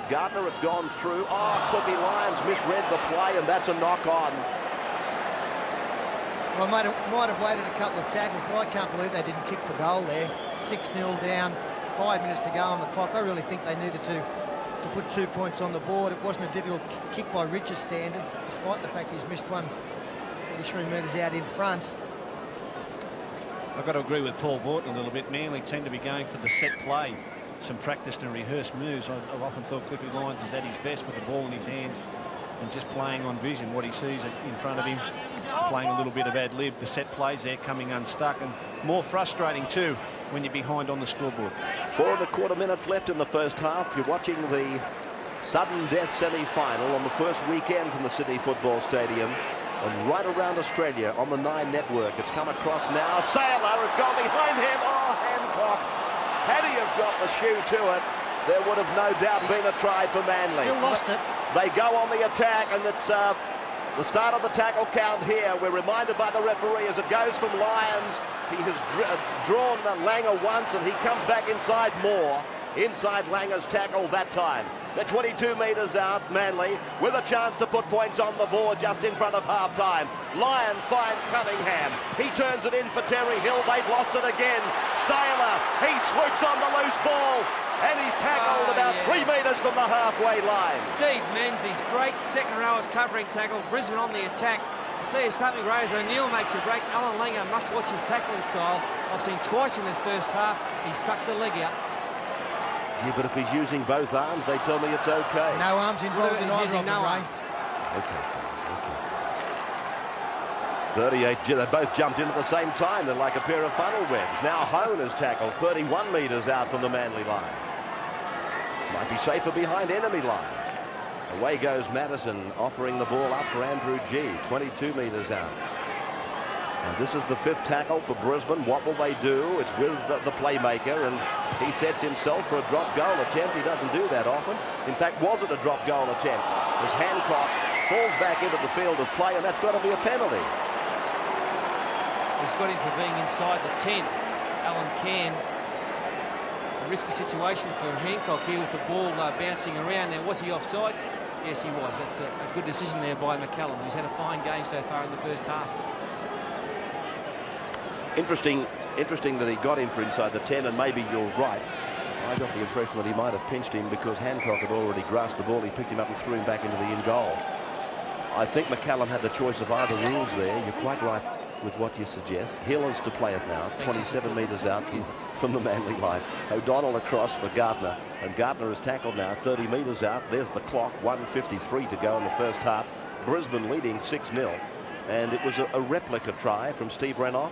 Gardner. It's gone through. Oh, Cliffy Lyons misread the play, and that's a knock on. Well, I might have waited a couple of tackles, but I can't believe they didn't kick for goal there. 6-0 down, 5 minutes to go on the clock. I really think they needed to put 2 points on the board. It wasn't a difficult kick by Rich's standards, despite the fact he's missed one 43 metres out in front. I've got to agree with Paul Vaughton a little bit. Manly tend to be going for the set play, some practiced and rehearsed moves. I've often thought Cliffy Lyons is at his best with the ball in his hands and just playing on vision, what he sees in front of him, playing a little bit of ad-lib. The set plays there coming unstuck, and more frustrating too when you're behind on the scoreboard. 4.25 minutes left in the first half. You're watching the sudden death semi-final on the first weekend from the Sydney Football Stadium. And right around Australia on the 9 network. It's come across now. Sailor has gone behind him. Oh, Hancock. Had he have got the shoe to it, there would have no doubt been a try for Manly. Still lost it. They go on the attack, and it's the start of the tackle count here. We're reminded by the referee as it goes from Lyons. He has drawn Langer once, and he comes back inside more. Inside Langer's tackle that time. They're 22 metres out, Manly, with a chance to put points on the board just in front of half-time. Lyons finds Cunningham. He turns it in for Terry Hill. They've lost it again. Sailor, he swoops on the loose ball, and he's tackled about 3 metres from the halfway line. Steve Menzies, great second rowers covering tackle. Brisbane on the attack. I'll tell you something, Rose O'Neill makes a break. Alan Langer must watch his tackling style. I've seen twice in this first half. He stuck the leg out. Yeah, but if he's using both arms, they tell me it's okay. No arms involved in either of them, Ray. Okay, fellas, okay. 38, they both jumped in at the same time. They're like a pair of funnel webs. Now Hone is tackled 31 metres out from the Manly line. Might be safer behind enemy lines. Away goes Madison, offering the ball up for Andrew G, 22 metres out. And this is the 5th tackle for Brisbane. What will they do? It's with the playmaker, and he sets himself for a drop goal attempt. He doesn't do that often. In fact, was it a drop goal attempt? As Hancock falls back into the field of play, and that's got to be a penalty. He's got him for being inside the 10. Alan Cann. A risky situation for Hancock here with the ball bouncing around. Now, was he offside? Yes, he was. That's a good decision there by McCallum. He's had a fine game so far in the first half. Interesting that he got him for inside the 10, and maybe you're right. I got the impression that he might have pinched him because Hancock had already grasped the ball. He picked him up and threw him back into the in-goal. I think McCallum had the choice of either rules there. You're quite right with what you suggest. Hill is to play it now, 27 metres out from the Manly line. O'Donnell across for Gardner, and Gardner is tackled now 30 metres out. There's the clock, 1:53 to go in the first half. Brisbane leading 6-0, and it was a replica try from Steve Renouf.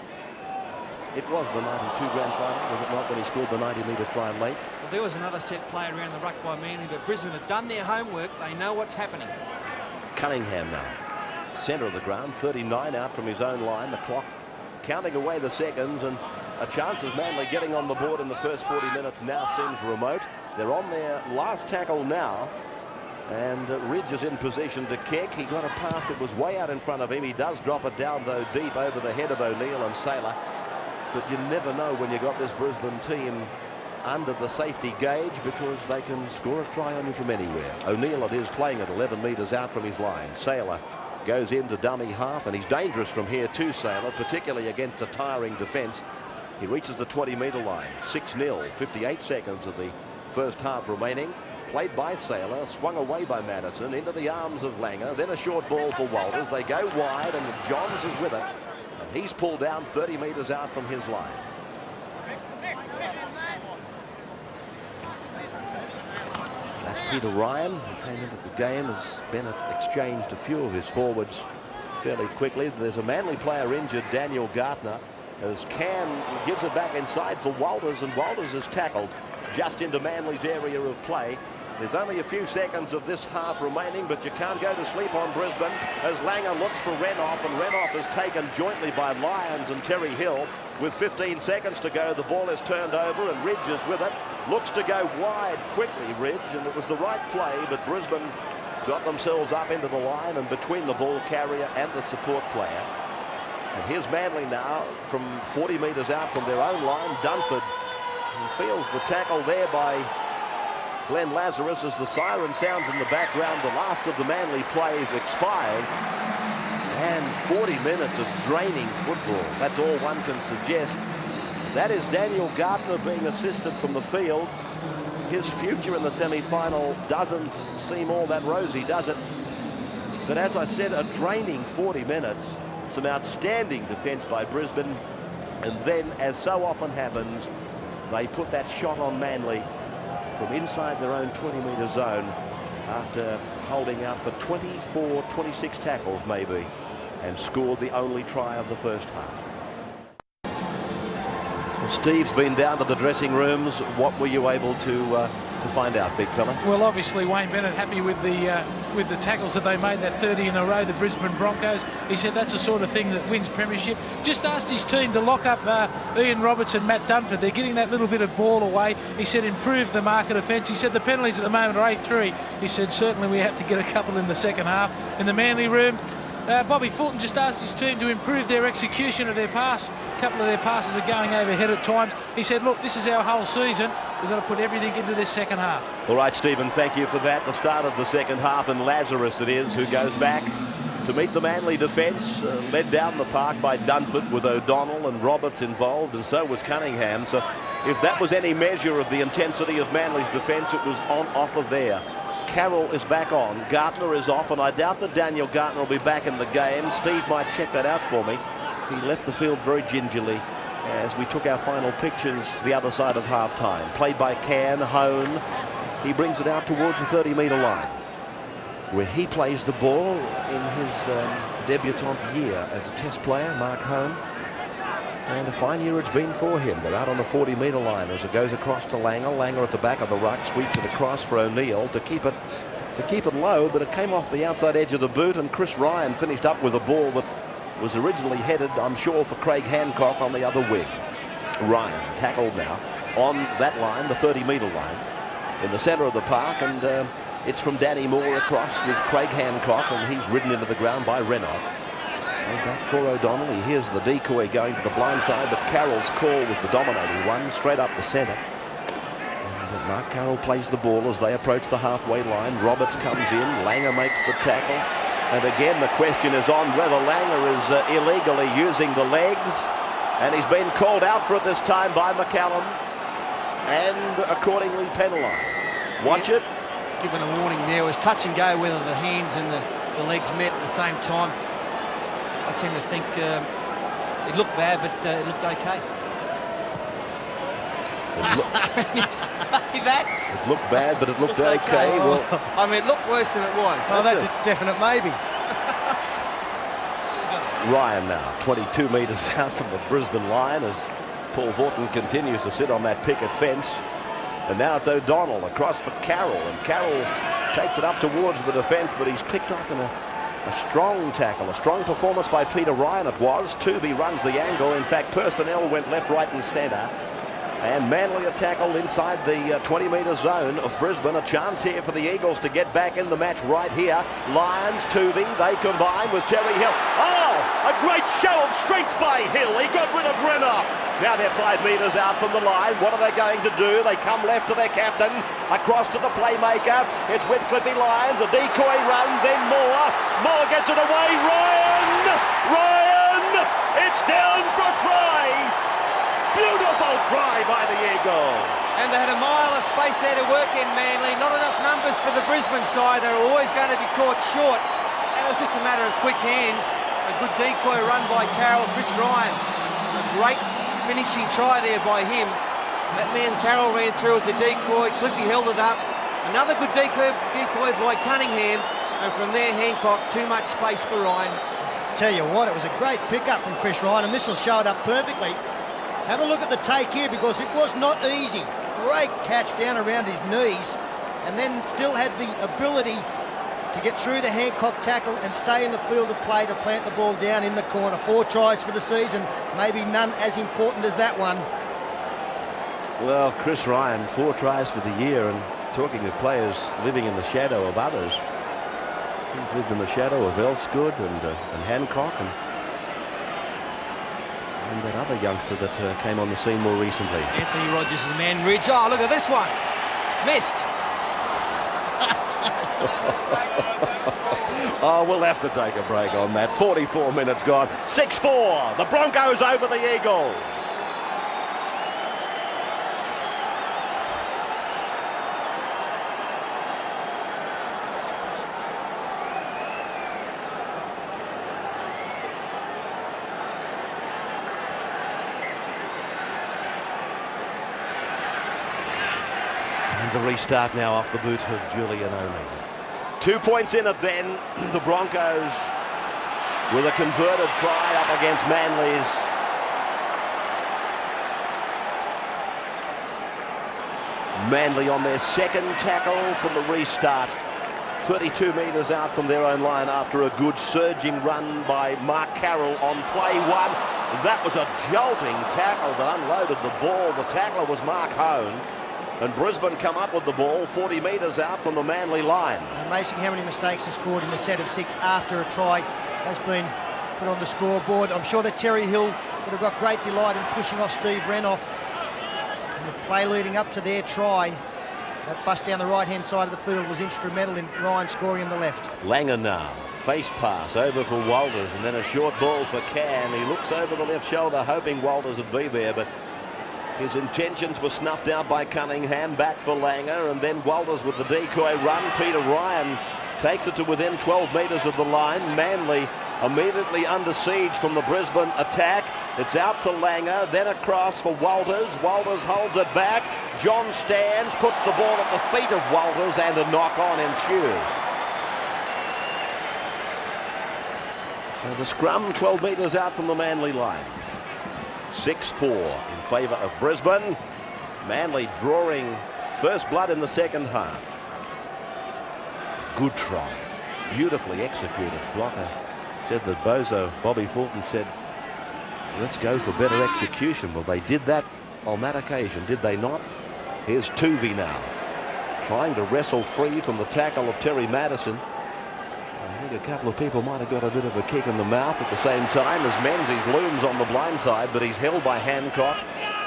It was the 92 grand final, was it not, when he scored the 90-metre try late? Well, there was another set play around the ruck by Manly, but Brisbane have done their homework. They know what's happening. Cunningham now, centre of the ground, 39 out from his own line. The clock counting away the seconds, and a chance of Manly getting on the board in the first 40 minutes now seems remote. They're on their last tackle now, and Ridge is in position to kick. He got a pass that was way out in front of him. He does drop it down, though, deep over the head of O'Neill and Sailor. But you never know when you got this Brisbane team under the safety gauge, because they can score a try on you from anywhere. O'Neill it is, playing at 11 metres out from his line. Sailor goes into dummy half, and he's dangerous from here too, Sailor, particularly against a tiring defence. He reaches the 20-metre line. 6-0, 58 seconds of the first half remaining. Played by Sailor, swung away by Madison into the arms of Langer, then a short ball for Walters. They go wide, and Johns is with it. He's pulled down 30 metres out from his line. That's Peter Ryan, who came into the game as Bennett exchanged a few of his forwards fairly quickly. There's a Manly player injured, Daniel Gartner, as Can gives it back inside for Walters, and Walters is tackled just into Manly's area of play. There's only a few seconds of this half remaining, but you can't go to sleep on Brisbane as Langer looks for Renouf, and Renouf is taken jointly by Lyons and Terry Hill. With 15 seconds to go, the ball is turned over and Ridge is with it. Looks to go wide quickly, Ridge, and it was the right play, but Brisbane got themselves up into the line and between the ball carrier and the support player. And here's Manly now from 40 metres out from their own line. Dunford, he feels the tackle there by Glenn Lazarus as the siren sounds in the background. The last of the Manly plays expires. And 40 minutes of draining football. That's all one can suggest. That is Daniel Gartner being assisted from the field. His future in the semi-final doesn't seem all that rosy, does it? But as I said, a draining 40 minutes. Some outstanding defence by Brisbane. And then, as so often happens, they put that shot on Manly from inside their own 20-metre zone after holding out for 24, 26 tackles maybe, and scored the only try of the first half. Well, Steve's been down to the dressing rooms. What were you able to find out, big fella? Well, obviously Wayne Bennett happy with the tackles that they made, that 30 in a row, the Brisbane Broncos. He said that's the sort of thing that wins premiership. Just asked his team to lock up Ian Roberts and Matt Dunford. They're getting that little bit of ball away. He said improve the market offence. He said the penalties at the moment are 8-3. He said certainly we have to get a couple in the second half. In the Manly room, Bobby Fulton just asked his team to improve their execution of their pass. A couple of their passes are going overhead at times. He said, look, this is our whole season. We've got to put everything into this second half. All right, Stephen, thank you for that. The start of the second half, and Lazarus it is who goes back to meet the Manly defence, led down the park by Dunford with O'Donnell and Roberts involved, and so was Cunningham. So if that was any measure of the intensity of Manly's defence, it was on offer there. Carroll is back on, Gartner is off, and I doubt that Daniel Gartner will be back in the game. Steve might check that out for me. He left the field very gingerly as we took our final pictures the other side of half-time. Played by Can, Hone. He brings it out towards the 30-metre line, where he plays the ball in his debutant year as a test player, Mark Hone. And a fine year it's been for him. They're out on the 40-metre line as it goes across to Langer. Langer at the back of the ruck, sweeps it across for O'Neill to keep it low, but it came off the outside edge of the boot, and Chris Ryan finished up with a ball that was originally headed, I'm sure, for Craig Hancock on the other wing. Ryan tackled now on that line, the 30-metre line, in the centre of the park, and it's from Danny Moore across with Craig Hancock, and he's ridden into the ground by Renouf. Going back for O'Donnell. He hears the decoy going to the blind side, but Carroll's call was the dominating one, straight up the centre. And Mark Carroll plays the ball as they approach the halfway line. Roberts comes in. Langer makes the tackle. And again, the question is on whether Langer is illegally using the legs. And he's been called out for it this time by McCallum and accordingly penalised. Watch it. Given a warning there. It was touch and go whether the hands and the legs met at the same time. I tend to think it looked bad, but it looked okay. It looked bad, but it looked okay. Well, I mean, it looked worse than it was. Oh, that's a definite maybe. Ryan now 22 metres out from the Brisbane line as Paul Vaughton continues to sit on that picket fence. And now it's O'Donnell across for Carroll, and Carroll takes it up towards the defence, but he's picked off in a strong tackle, a strong performance by Peter Ryan it was. Tooby runs the angle. In fact, personnel went left, right and centre. And Manly a tackle inside the 20-metre zone of Brisbane. A chance here for the Eagles to get back in the match right here. Lyons, Tooby, they combine with Terry Hill. Oh, a great show of strength by Hill. He got rid of Renouf. Now they're 5 metres out from the line. What are they going to do? They come left to their captain, across to the playmaker. It's with Cliffy Lyons, a decoy run, then Moore. Moore gets it away. Ryan! It's down for a try. Beautiful try by the Eagles. And they had a mile of space there to work in, Manly. Not enough numbers for the Brisbane side. They were always going to be caught short. And it was just a matter of quick hands. A good decoy run by Carroll. Chris Ryan, a great finishing try there by him. That man Carroll ran through as a decoy. Cliffy held it up. Another good decoy by Cunningham. And from there, Hancock, too much space for Ryan. Tell you what, it was a great pickup from Chris Ryan, and this will show it up perfectly. Have a look at the take here, because it was not easy. Great catch down around his knees, and then still had the ability to get through the Hancock tackle and stay in the field of play to plant the ball down in the corner. 4 tries for the season, maybe none as important as that one. Well, Chris Ryan, 4 tries for the year, and talking of players living in the shadow of others, he's lived in the shadow of Elsgood and Hancock and that other youngster that came on the scene more recently. Anthony Rogers' man, Ridge. Oh, look at this one. It's missed. Oh, we'll have to take a break on that. 44 minutes gone. 6-4. The Broncos over the Eagles. The restart now off the boot of Julian O'Neill. 2 points in it then. The Broncos with a converted try up against Manly's. Manly on their second tackle from the restart. 32 metres out from their own line after a good surging run by Mark Carroll on play 1. That was a jolting tackle that unloaded the ball. The tackler was Mark Hone. And Brisbane come up with the ball 40 metres out from the Manly line. Amazing how many mistakes are scored in the set of 6 after a try has been put on the scoreboard. I'm sure that Terry Hill would have got great delight in pushing off Steve Renoff in the play leading up to their try. That bust down the right-hand side of the field was instrumental in Ryan scoring on the left. Langer now, face pass over for Walters, and then a short ball for Can. He looks over the left shoulder hoping Walters would be there, but his intentions were snuffed out by Cunningham. Back for Langer, and then Walters with the decoy run. Peter Ryan takes it to within 12 metres of the line. Manly immediately under siege from the Brisbane attack. It's out to Langer, then across for Walters. Walters holds it back. John stands, puts the ball at the feet of Walters, and a knock-on ensues. So the scrum 12 metres out from the Manly line. 6-4 in favour of Brisbane. Manly drawing first blood in the second half. Good try. Beautifully executed. Blocker said that Bobby Fulton said, let's go for better execution. Well, they did that on that occasion, did they not? Here's Tuvey now, trying to wrestle free from the tackle of Terry Madison. I think a couple of people might have got a bit of a kick in the mouth at the same time as Menzies looms on the blind side, but he's held by Hancock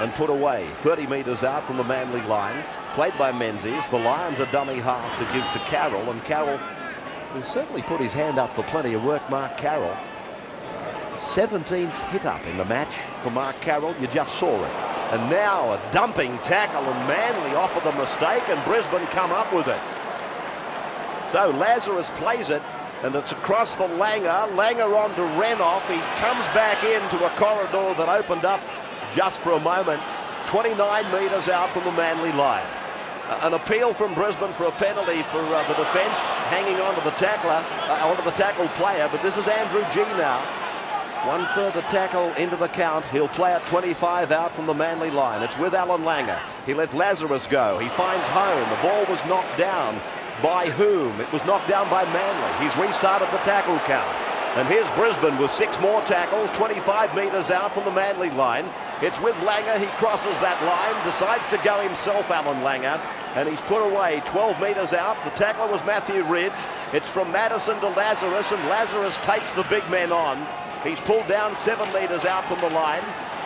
and put away 30 metres out from the Manly line. Played by Menzies. The Lions a dummy half to give to Carroll, and Carroll has certainly put his hand up for plenty of work. Mark Carroll, 17th hit up in the match for Mark Carroll. You just saw it. And now a dumping tackle, and Manly offer the mistake, and Brisbane come up with it. So Lazarus plays it, and it's across for Langer. Langer on to Renoff. He comes back into a corridor that opened up just for a moment. 29 metres out from the Manly line. An appeal from Brisbane for a penalty for the defence hanging on to the tackler, onto the tackled player. But this is Andrew G now. One further tackle into the count. He'll play at 25 out from the Manly line. It's with Alan Langer. He lets Lazarus go. He finds Hone. The ball was knocked down. By whom? It was knocked down by Manly. He's restarted the tackle count. And here's Brisbane with 6 more tackles, 25 metres out from the Manly line. It's with Langer. He crosses that line, decides to go himself, Alan Langer, and he's put away 12 metres out. The tackler was Matthew Ridge. It's from Madison to Lazarus, and Lazarus takes the big men on. He's pulled down 7 metres out from the line.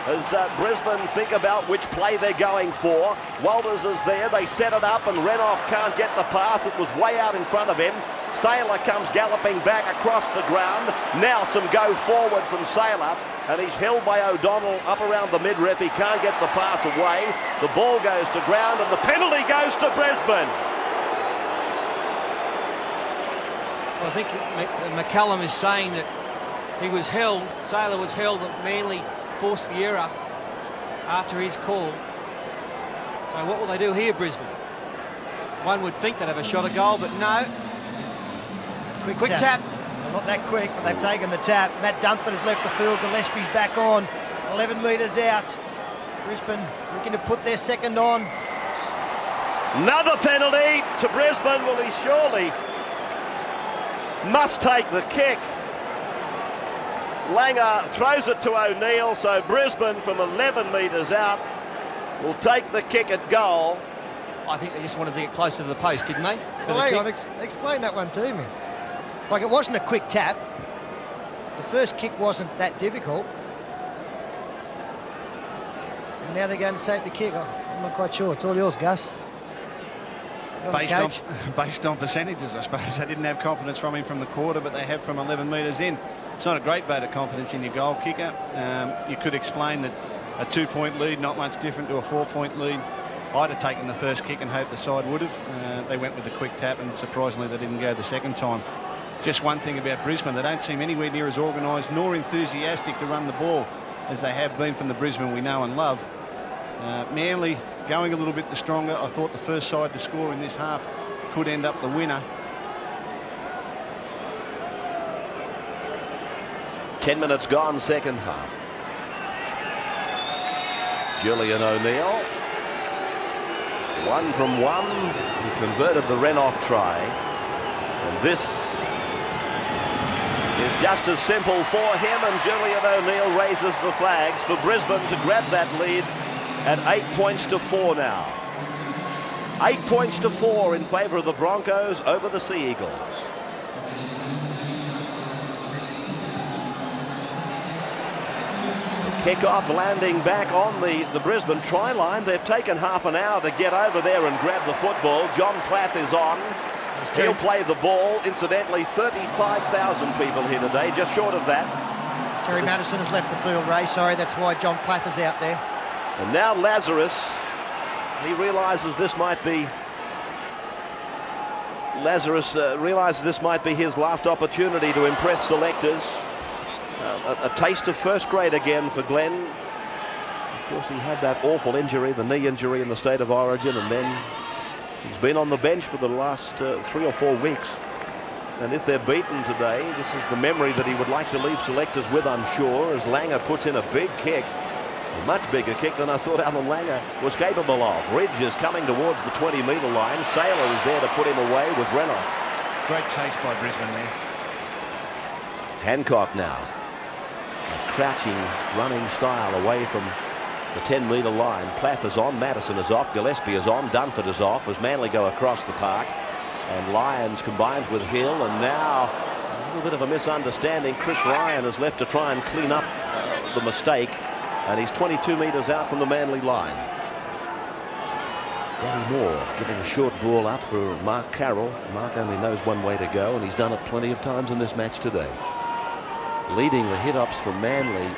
As Brisbane think about which play they're going for. Walters is there. They set it up, and Renoff can't get the pass. It was way out in front of him. Saylor comes galloping back across the ground. Now some go forward from Saylor, and he's held by O'Donnell up around the midriff. He can't get the pass away. The ball goes to ground, and the penalty goes to Brisbane. Well, I think McCallum is saying that He was held, Sailor was held, but Manly forced the error after his call. So what will they do here, Brisbane? One would think they'd have a shot at goal, but no. Quick tap. Well, not that quick, but they've taken the tap. Matt Dunford has left the field. Gillespie's back on. 11 metres out. Brisbane looking to put their second on. Another penalty to Brisbane. Well, he surely must take the kick. Langer throws it to O'Neill, so Brisbane from 11 metres out will take the kick at goal. I think they just wanted to get closer to the post, didn't they? Well, hang on, explain that one to me. Like, it wasn't a quick tap. The first kick wasn't that difficult. And now they're going to take the kick. I'm not quite sure. It's all yours, Gus. Based on percentages, I suppose. They didn't have confidence from him from the quarter, but they have from 11 metres in. It's not a great vote of confidence in your goal kicker. You could explain that a 2-point lead, not much different to a 4-point lead. I'd have taken the first kick and hoped the side would have. They went with the quick tap, and surprisingly they didn't go the second time. Just one thing about Brisbane, they don't seem anywhere near as organised nor enthusiastic to run the ball as they have been from the Brisbane we know and love. Manly going a little bit stronger. I thought the first side to score in this half could end up the winner. 10 minutes gone, second half. Julian O'Neill. 1 from 1. He converted the Renoff try. And this is just as simple for him, and Julian O'Neill raises the flags for Brisbane to grab that lead at 8 points to 4 now. 8 points to 4 in favour of the Broncos over the Sea Eagles. Kick-off landing back on the Brisbane try line. They've taken half an hour to get over there and grab the football. John Plath is on. He'll play the ball. Incidentally, 35,000 people here today, just short of that. Terry Madison has left the field, Ray. Sorry, that's why John Plath is out there. And now Lazarus, he realises this might be... Lazarus realises this might be his last opportunity to impress selectors. A taste of first grade again for Glenn. Of course, he had that awful injury, the knee injury in the State of Origin, and then he's been on the bench for the last 3 or 4 weeks. And if they're beaten today, this is the memory that he would like to leave selectors with, I'm sure, as Langer puts in a big kick. A much bigger kick than I thought Alan Langer was capable of. Ridge is coming towards the 20-metre line. Sailor is there to put him away with Renoff. Great chase by Brisbane there. Hancock now. A crouching running style away from the 10-metre line. Plath is on, Madison is off, Gillespie is on, Dunford is off as Manly go across the park. And Lyons combines with Hill, and now a little bit of a misunderstanding. Chris Ryan is left to try and clean up the mistake, and he's 22 metres out from the Manly line. Danny Moore giving a short ball up for Mark Carroll. Mark only knows one way to go, and he's done it plenty of times in this match today. Leading the hit-ups for Manly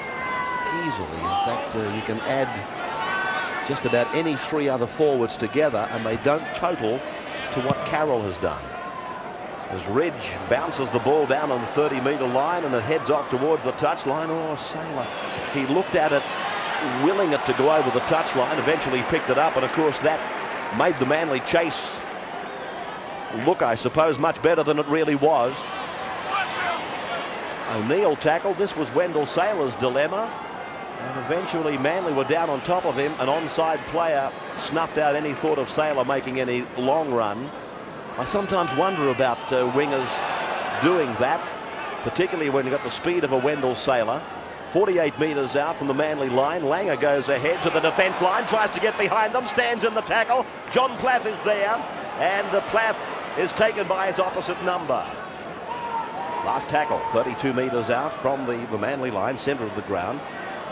easily. In fact, you can add just about any 3 other forwards together, and they don't total to what Carroll has done. As Ridge bounces the ball down on the 30-metre line, and it heads off towards the touchline. Oh, Sailor. He looked at it, willing it to go over the touchline. Eventually he picked it up, and of course that made the Manly chase look, I suppose, much better than it really was. O'Neill tackled. This was Wendell Sailor's dilemma. And eventually Manly were down on top of him. An onside player snuffed out any thought of Sailor making any long run. I sometimes wonder about wingers doing that, particularly when you've got the speed of a Wendell Sailor. 48 metres out from the Manly line. Langer goes ahead to the defence line, tries to get behind them, stands in the tackle. John Plath is there, and the Plath is taken by his opposite number. Last tackle, 32 metres out from the Manly line, centre of the ground.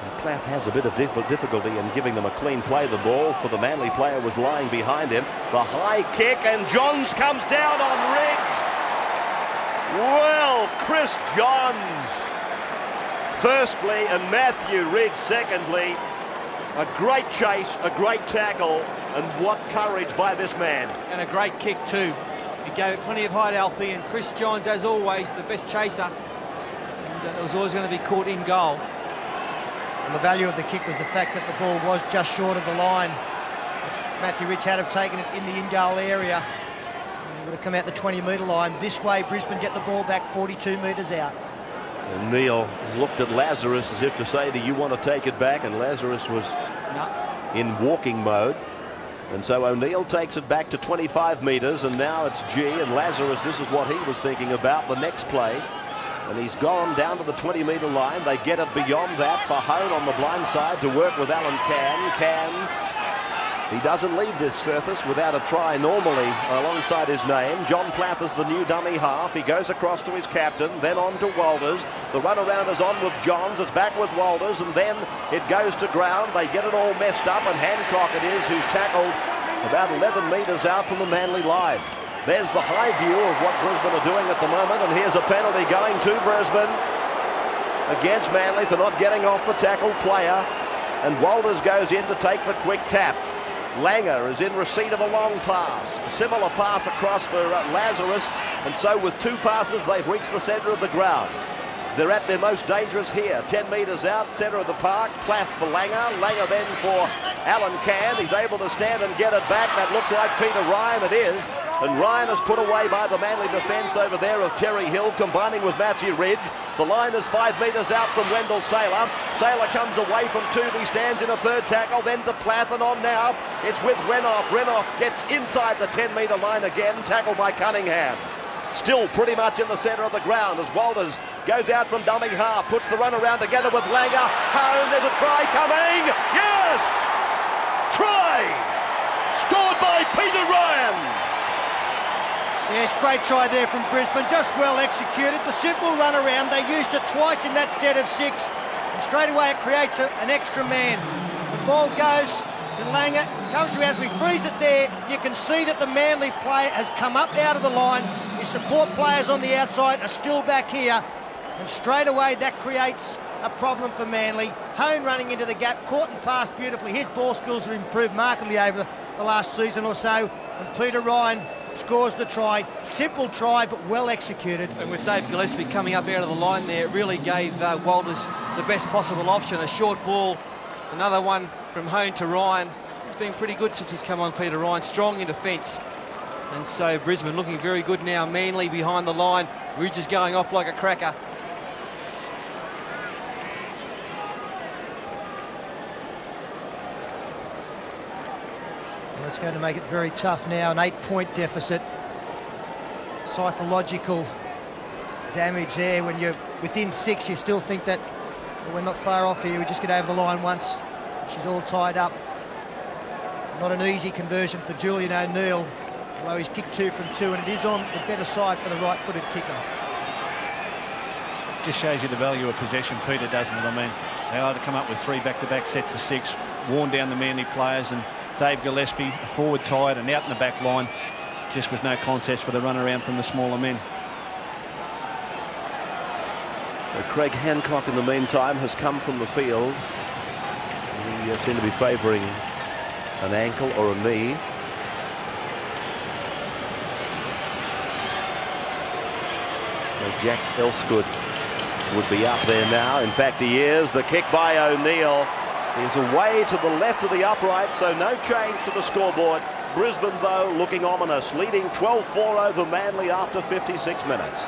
And Plath has a bit of difficulty in giving them a clean play. The ball for the Manly player was lying behind him. The high kick, and Johns comes down on Ridge. Well, Chris Johns firstly, and Matthew Ridge secondly. A great chase, a great tackle, and what courage by this man. And a great kick too. He gave it plenty of height, Alfie, and Chris Johns, as always, the best chaser. and it was always going to be caught in goal. And the value of the kick was the fact that the ball was just short of the line. If Matthew Ridge had have taken it in the in-goal area, he would have come out the 20-metre line. This way, Brisbane get the ball back 42 metres out. And Neil looked at Lazarus as if to say, do you want to take it back? And Lazarus was in walking mode. And so O'Neill takes it back to 25 metres, and now it's G, and Lazarus, this is what he was thinking about, the next play. And he's gone down to the 20-metre line. They get it beyond that for Hone on the blind side to work with Alan He doesn't leave this surface without a try normally alongside his name. John Plath is the new dummy half. He goes across to his captain, then on to Walters. The runaround is on with Johns. It's back with Walters, and then it goes to ground. They get it all messed up, and Hancock it is who's tackled about 11 metres out from the Manly line. There's the high view of what Brisbane are doing at the moment, and here's a penalty going to Brisbane against Manly for not getting off the tackled player, and Walters goes in to take the quick tap. Langer is in receipt of a long pass. A similar pass across for Lazarus, and so with two passes they've reached the centre of the ground. They're at their most dangerous here, 10 metres out, centre of the park. Plath for Langer. Langer then for Alan Cann. He's able to stand and get it back. That looks like Peter Ryan, it is. And Ryan is put away by the Manly defence over there of Terry Hill, combining with Matthew Ridge. The line is 5 metres out from Wendell Saylor. Saylor comes away from two. He stands in a third tackle, then to Plath, and on now. It's with Renouf. Renouf gets inside the 10-metre line again, tackled by Cunningham. Still pretty much in the centre of the ground as Walters goes out from dummy half, puts the run around together with Langer. Home, there's a try coming. Yes! Try! Scored by Peter Ryan. Yes, great try there from Brisbane, just well executed. The simple run around, they used it twice in that set of 6, and straight away it creates an extra man. The ball goes to Langer, comes around, as we freeze it there, you can see that the Manly player has come up out of the line. His support players on the outside are still back here, and straight away that creates a problem for Manly. Hone running into the gap, caught and passed beautifully. His ball skills have improved markedly over the last season or so, and Peter Ryan scores the try. Simple try, but well executed. And with Dave Gillespie coming up out of the line there, it really gave Walters the best possible option. A short ball, another one from Hone to Ryan. It's been pretty good since he's come on, Peter Ryan. Strong in defence. And so Brisbane looking very good now. Manly behind the line. Ridge is going off like a cracker. Well, that's going to make it very tough now. An 8-point deficit. Psychological damage there. When you're within 6, you still think that we're not far off here. We just get over the line once. She's all tied up. Not an easy conversion for Julian O'Neill, although he's kicked 2 from 2, and it is on the better side for the right-footed kicker. Just shows you the value of possession, Peter, doesn't it? I mean, they either come up with 3 back-to-back sets of 6, worn down the Manly players, and Dave Gillespie, a forward tied and out in the back line, just was no contest for the run around from the smaller men. So Craig Hancock in the meantime has come from the field. He seemed to be favouring an ankle or a knee. So Jack Elsgood would be up there now. In fact, he is. The kick by O'Neill is away to the left of the upright, so no change to the scoreboard. Brisbane, though, looking ominous, leading 12-4 over Manly after 56 minutes.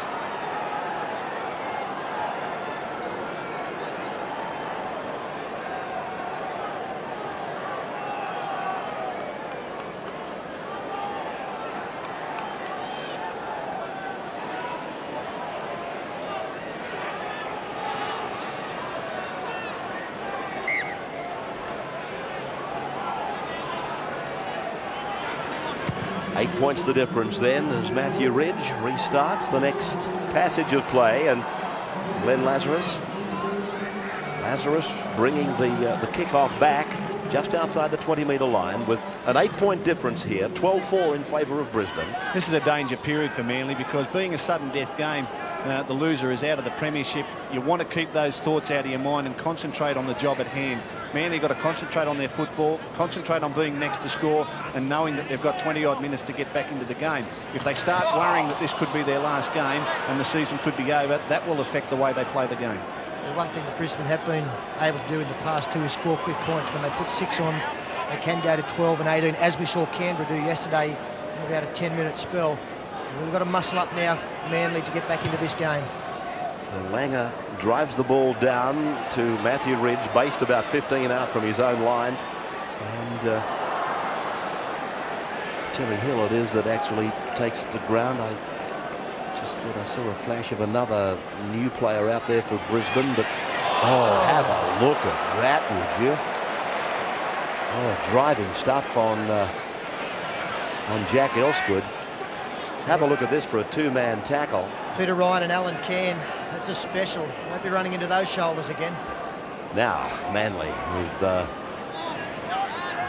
Eight points the difference then as Matthew Ridge restarts the next passage of play, and Glenn Lazarus bringing the kickoff back just outside the 20-metre line with an 8-point difference here, 12-4 in favour of Brisbane. This is a danger period for Manly because being a sudden death game, the loser is out of the premiership. You want to keep those thoughts out of your mind and concentrate on the job at hand. Manly got to concentrate on their football, concentrate on being next to score, and knowing that they've got 20-odd minutes to get back into the game. If they start worrying that this could be their last game and the season could be over, that will affect the way they play the game. The one thing that Brisbane have been able to do in the past too is score quick points. When they put 6 on, they can go to 12 and 18, as we saw Canberra do yesterday in about a 10-minute spell. We've got to muscle up now, Manly, to get back into this game. So Langer drives the ball down to Matthew Ridge, based about 15 out from his own line. And Terry Hill it is that actually takes it to ground. I just thought I saw a flash of another new player out there for Brisbane, but oh, have a look at that, would you? Oh, driving stuff on Jack Elsgood. Have a look at this for a 2-man tackle. Peter Ryan and Alan Cairn, that's a special. Won't be running into those shoulders again. Now Manly with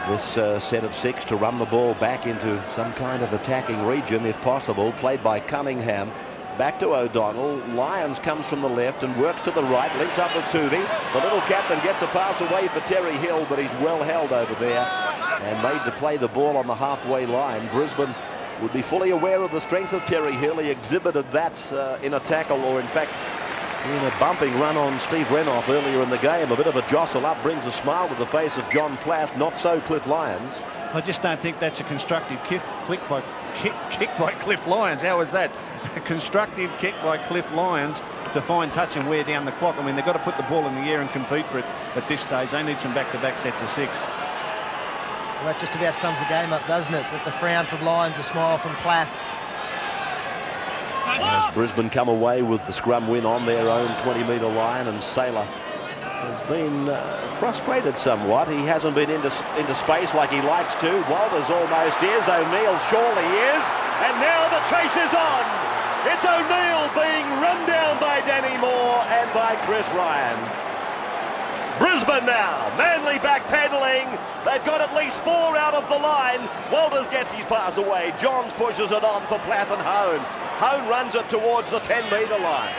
this set of 6 to run the ball back into some kind of attacking region if possible, played by Cunningham. Back to O'Donnell. Lyons comes from the left and works to the right, links up with Tuvey. The little captain gets a pass away for Terry Hill, but he's well held over there and made to play the ball on the halfway line. Brisbane would be fully aware of the strength of Terry Hill. He exhibited that in a tackle, or in fact in a bumping run on Steve Renouf earlier in the game. A bit of a jostle up brings a smile to the face of John Plath. Not so Cliff Lyons. I just don't think that's a constructive kick by Cliff Lyons. How was that? A constructive kick by Cliff Lyons to find touch and wear down the clock. I mean, they've got to put the ball in the air and compete for it at this stage. They need some back-to-back sets of 6. Well, that just about sums the game up, doesn't it? That the frown from Lyons, a smile from Plath. As Brisbane come away with the scrum win on their own 20-metre line, and Saylor has been frustrated somewhat. He hasn't been into space like he likes to. Walters almost is. O'Neill surely is. And now the chase is on. It's O'Neill being run down by Danny Moore and by Chris Ryan. Brisbane now. Manly backpedaling. They've got at least 4 out of the line. Walters gets his pass away. Johns pushes it on for Plath and Hone. Hone runs it towards the 10-metre line.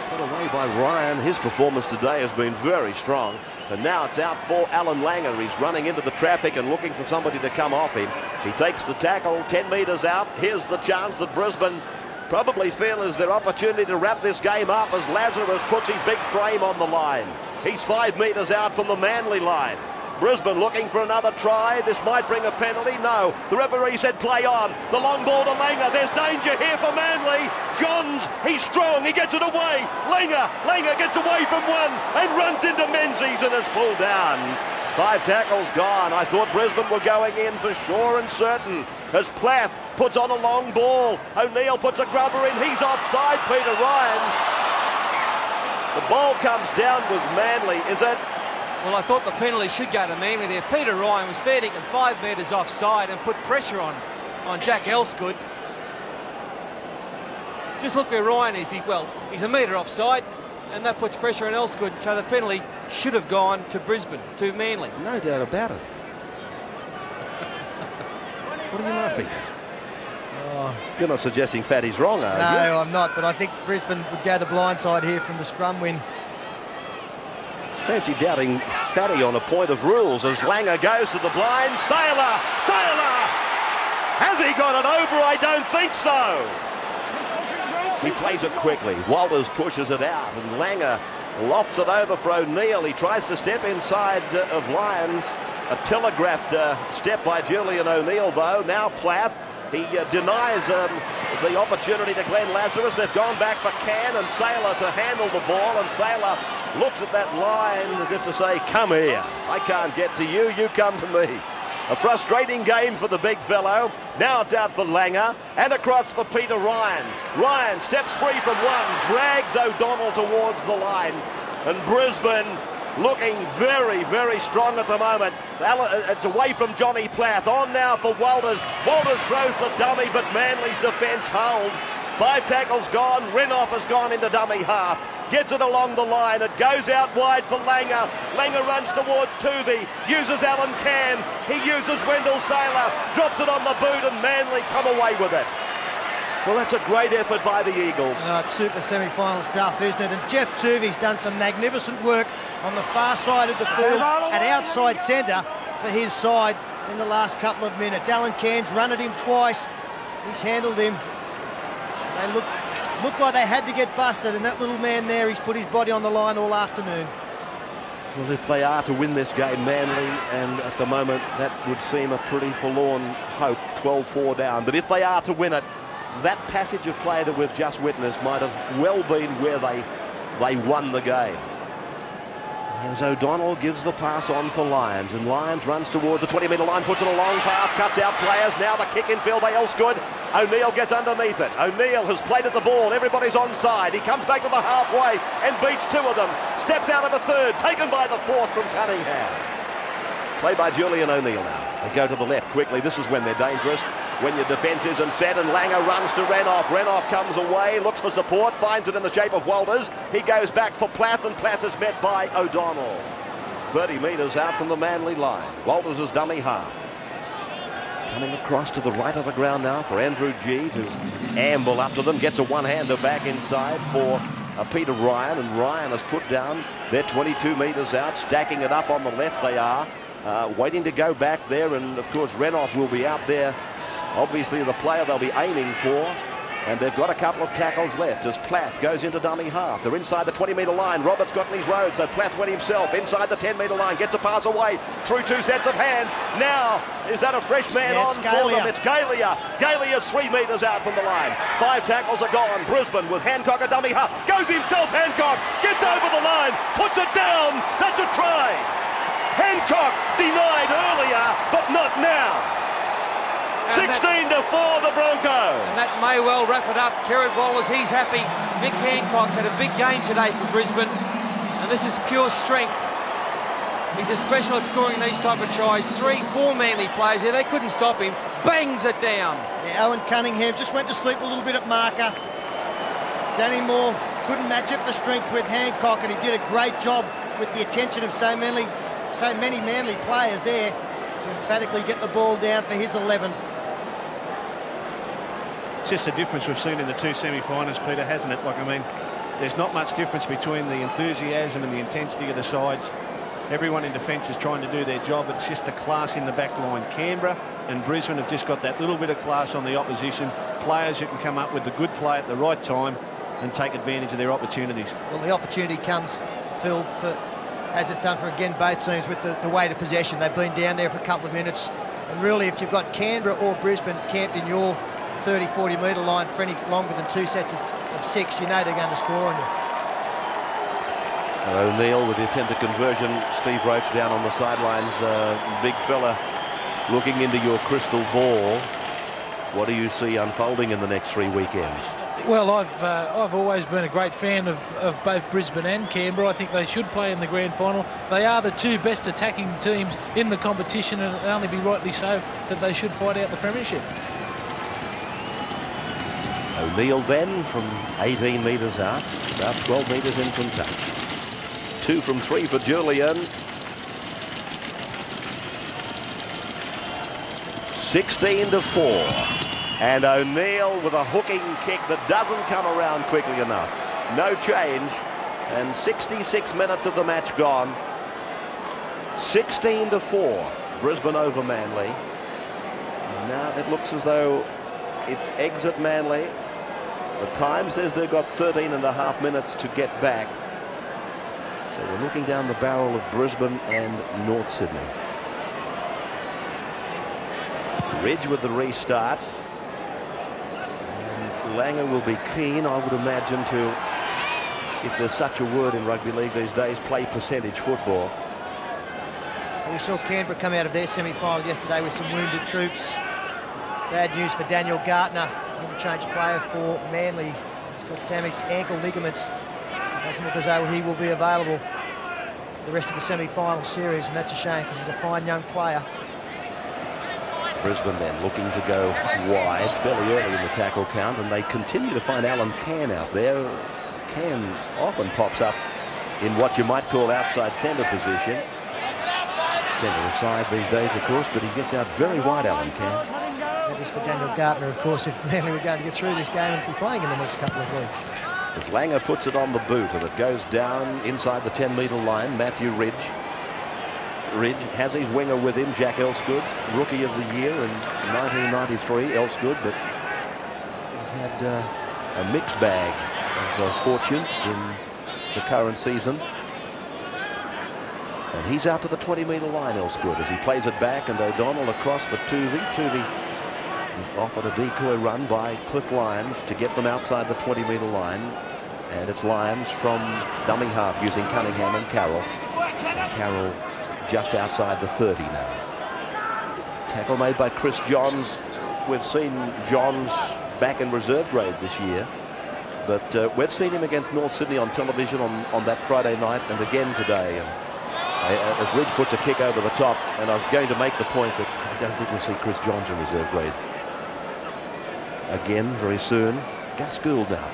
Put away by Ryan. His performance today has been very strong. And now it's out for Alan Langer. He's running into the traffic and looking for somebody to come off him. He takes the tackle 10 metres out. Here's the chance that Brisbane probably feel is their opportunity to wrap this game up as Lazarus puts his big frame on the line. He's 5 metres out from the Manly line. Brisbane looking for another try. This might bring a penalty. No. The referee said play on. The long ball to Langer. There's danger here for Manly. Johns, he's strong. He gets it away. Langer gets away from one and runs into Menzies and is pulled down. 5 tackles gone. I thought Brisbane were going in for sure and certain as Plath puts on a long ball. O'Neill puts a grubber in. He's offside, Peter Ryan. The ball comes down with Manly, is it? Well, I thought the penalty should go to Manly there. Peter Ryan was fair dinkum 5 metres offside and put pressure on Jack Elsgood. Just look where Ryan is. He's a metre offside, and that puts pressure on Elsgood. So the penalty should have gone to Brisbane, to Manly. No doubt about it. What are you laughing at? Oh, you're not suggesting Fatty's wrong, are you? No, I'm not, but I think Brisbane would go the blind side here from the scrum win. Fancy doubting Fatty on a point of rules as Langer goes to the blind. Saylor! Has he got it over? I don't think so. He plays it quickly. Walters pushes it out and Langer lofts it over for O'Neill. He tries to step inside of Lyons. A telegraphed step by Julian O'Neill, though. Now Plath. He denies the opportunity to Glenn Lazarus. They've gone back for Can and Saylor to handle the ball, and Saylor looks at that line as if to say, come here. I can't get to you, you come to me. A frustrating game for the big fellow. Now it's out for Langer and across for Peter Ryan. Ryan steps free from one, drags O'Donnell towards the line, and Brisbane looking very, very strong at the moment. It's away from Johnny Plath. On now for Walters. Walters throws the dummy, but Manly's defence holds. 5 tackles gone. Renouf has gone into dummy half. Gets it along the line. It goes out wide for Langer. Langer runs towards Tuvey. Uses Alan Can. He uses Wendell Saylor. Drops it on the boot and Manly come away with it. Well, that's a great effort by the Eagles. Oh, it's super semi-final stuff, isn't it? And Jeff Tuvey's done some magnificent work on the far side of the field at outside centre for his side in the last couple of minutes. Alan Cairns run at him twice. He's handled him. They look like they had to get busted, and that little man there, he's put his body on the line all afternoon. Well, if they are to win this game, Manly, and at the moment that would seem a pretty forlorn hope, 12-4 down. But if they are to win it, that passage of play that we've just witnessed might have well been where they won the game. As O'Donnell gives the pass on for Lyons, and Lyons runs towards the 20-metre line, puts in a long pass, cuts out players. Now the kick in field by Elsgood. O'Neill gets underneath it. O'Neill has played at the ball. Everybody's onside. He comes back to the halfway and beats two of them. Steps out of a third, taken by the fourth from Cunningham. Play by Julian O'Neill now. They go to the left quickly. This is when they're dangerous. When your defence isn't set, and Langer runs to Renouf. Renouf comes away, looks for support, finds it in the shape of Walters. He goes back for Plath, and Plath is met by O'Donnell. 30 metres out from the Manly line. Walters is dummy half. Coming across to the right of the ground now for Andrew G to amble up to them. Gets a one-hander back inside for Peter Ryan, and Ryan has put down. They're 22 metres out, stacking it up on the left they are. Waiting to go back there, and of course Renouf will be out there. Obviously the player they'll be aiming for, and they've got a couple of tackles left as Plath goes into dummy half. They're inside the 20-metre line. Roberts got in his road, so Plath went himself inside the 10-metre line, gets a pass away through two sets of hands. Now, is that a fresh man on for them? It's Galia. Galia's 3 metres out from the line. 5 tackles are gone. Brisbane with Hancock at dummy half. Goes himself, Hancock, gets over the line, puts it down. That's a try. Hancock denied earlier, but not now. 16-4 the Broncos. And that may well wrap it up. Kerrod Wallace, he's happy. Mick Hancock's had a big game today for Brisbane, and this is pure strength. He's a special at scoring these type of tries. 3-4 Manly players here, they couldn't stop him. Bangs it down. Yeah, Owen Cunningham just went to sleep a little bit at marker. Danny Moore couldn't match it for strength with Hancock, and he did a great job with the attention of so many Manly players there to emphatically get the ball down for his 11th. It's just the difference we've seen in the two semi-finals, Peter, hasn't it? Like, I mean, there's not much difference between the enthusiasm and the intensity of the sides. Everyone in defence is trying to do their job. It's just the class in the back line. Canberra and Brisbane have just got that little bit of class on the opposition. Players who can come up with the good play at the right time and take advantage of their opportunities. Well, the opportunity comes, Phil, as it's done for, again, both teams with the weight of possession. They've been down there for a couple of minutes. And really, if you've got Canberra or Brisbane camped in your 30-40 metre line for any longer than 2 sets of 6, you know they're going to score on you. O'Neill with the attempted conversion. Steve Roach down on the sidelines. Big fella looking into your crystal ball. What do you see unfolding in the next 3 weekends? Well, I've always been a great fan of both Brisbane and Canberra. I think they should play in the grand final. They are the 2 best attacking teams in the competition, and it'll only be rightly so that they should fight out the premiership. O'Neill then from 18 metres out, about 12 metres in from touch. 2 from 3 for Julian. 16-4. And O'Neill with a hooking kick that doesn't come around quickly enough. No change. And 66 minutes of the match gone. 16-4. Brisbane over Manly. And now it looks as though it's exit Manly. The time says they've got 13.5 minutes to get back. So we're looking down the barrel of Brisbane and North Sydney. Ridge with the restart. And Langer will be keen, I would imagine, to, if there's such a word in rugby league these days, play percentage football. We saw Canberra come out of their semi-final yesterday with some wounded troops. Bad news for Daniel Gartner, interchange player for Manly. He's got damaged ankle ligaments. Doesn't look as though he will be available for the rest of the semi-final series, and that's a shame because he's a fine young player. Brisbane then looking to go wide fairly early in the tackle count, and they continue to find Alan Cairn out there. Cairn often pops up in what you might call outside centre position. Centre aside these days, of course, but he gets out very wide, Alan Cairn. That is for Daniel Gardner, of course, if Manly were going to get through this game and be playing in the next couple of weeks. As Langer puts it on the boot and it goes down inside the 10-metre line, Matthew Ridge. Ridge has his winger with him, Jack Elsgood, Rookie of the Year in 1993, Elsgood, but he's had a mixed bag of fortune in the current season. And he's out to the 20-metre line, Elsgood, as he plays it back, and O'Donnell across for Tuvey. Tuvey is offered a decoy run by Cliff Lyons to get them outside the 20-metre line. And it's Lyons from dummy half using Cunningham and Carroll. And Carroll just outside the 30 now. Tackle made by Chris Johns. We've seen Johns back in reserve grade this year. But we've seen him against North Sydney on television on that Friday night and again today. As Ridge puts a kick over the top, and I was going to make the point that I don't think we'll see Chris Johns in reserve grade again very soon. Gus Gould now.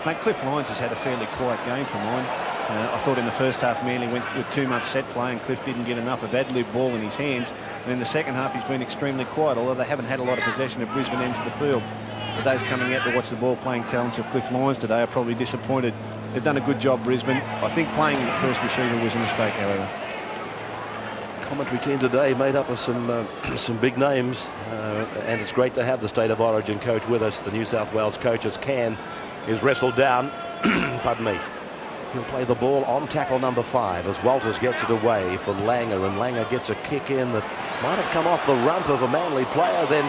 Mate, Cliff Lyons has had a fairly quiet game for mine. I thought in the first half Manly went with too much set play and Cliff didn't get enough of ad-lib ball in his hands. And in the second half he's been extremely quiet, although they haven't had a lot of possession at Brisbane ends of the field. But those coming out to watch the ball playing talents of Cliff Lyons today are probably disappointed. They've done a good job, Brisbane. I think playing the first receiver was a mistake, however. Commentary team today made up of some big names, and it's great to have the State of Origin coach with us. The New South Wales coach, as Can is wrestled down. Pardon me. He'll play the ball on tackle number 5 as Walters gets it away for Langer, and Langer gets a kick in that might have come off the rump of a Manly player. Then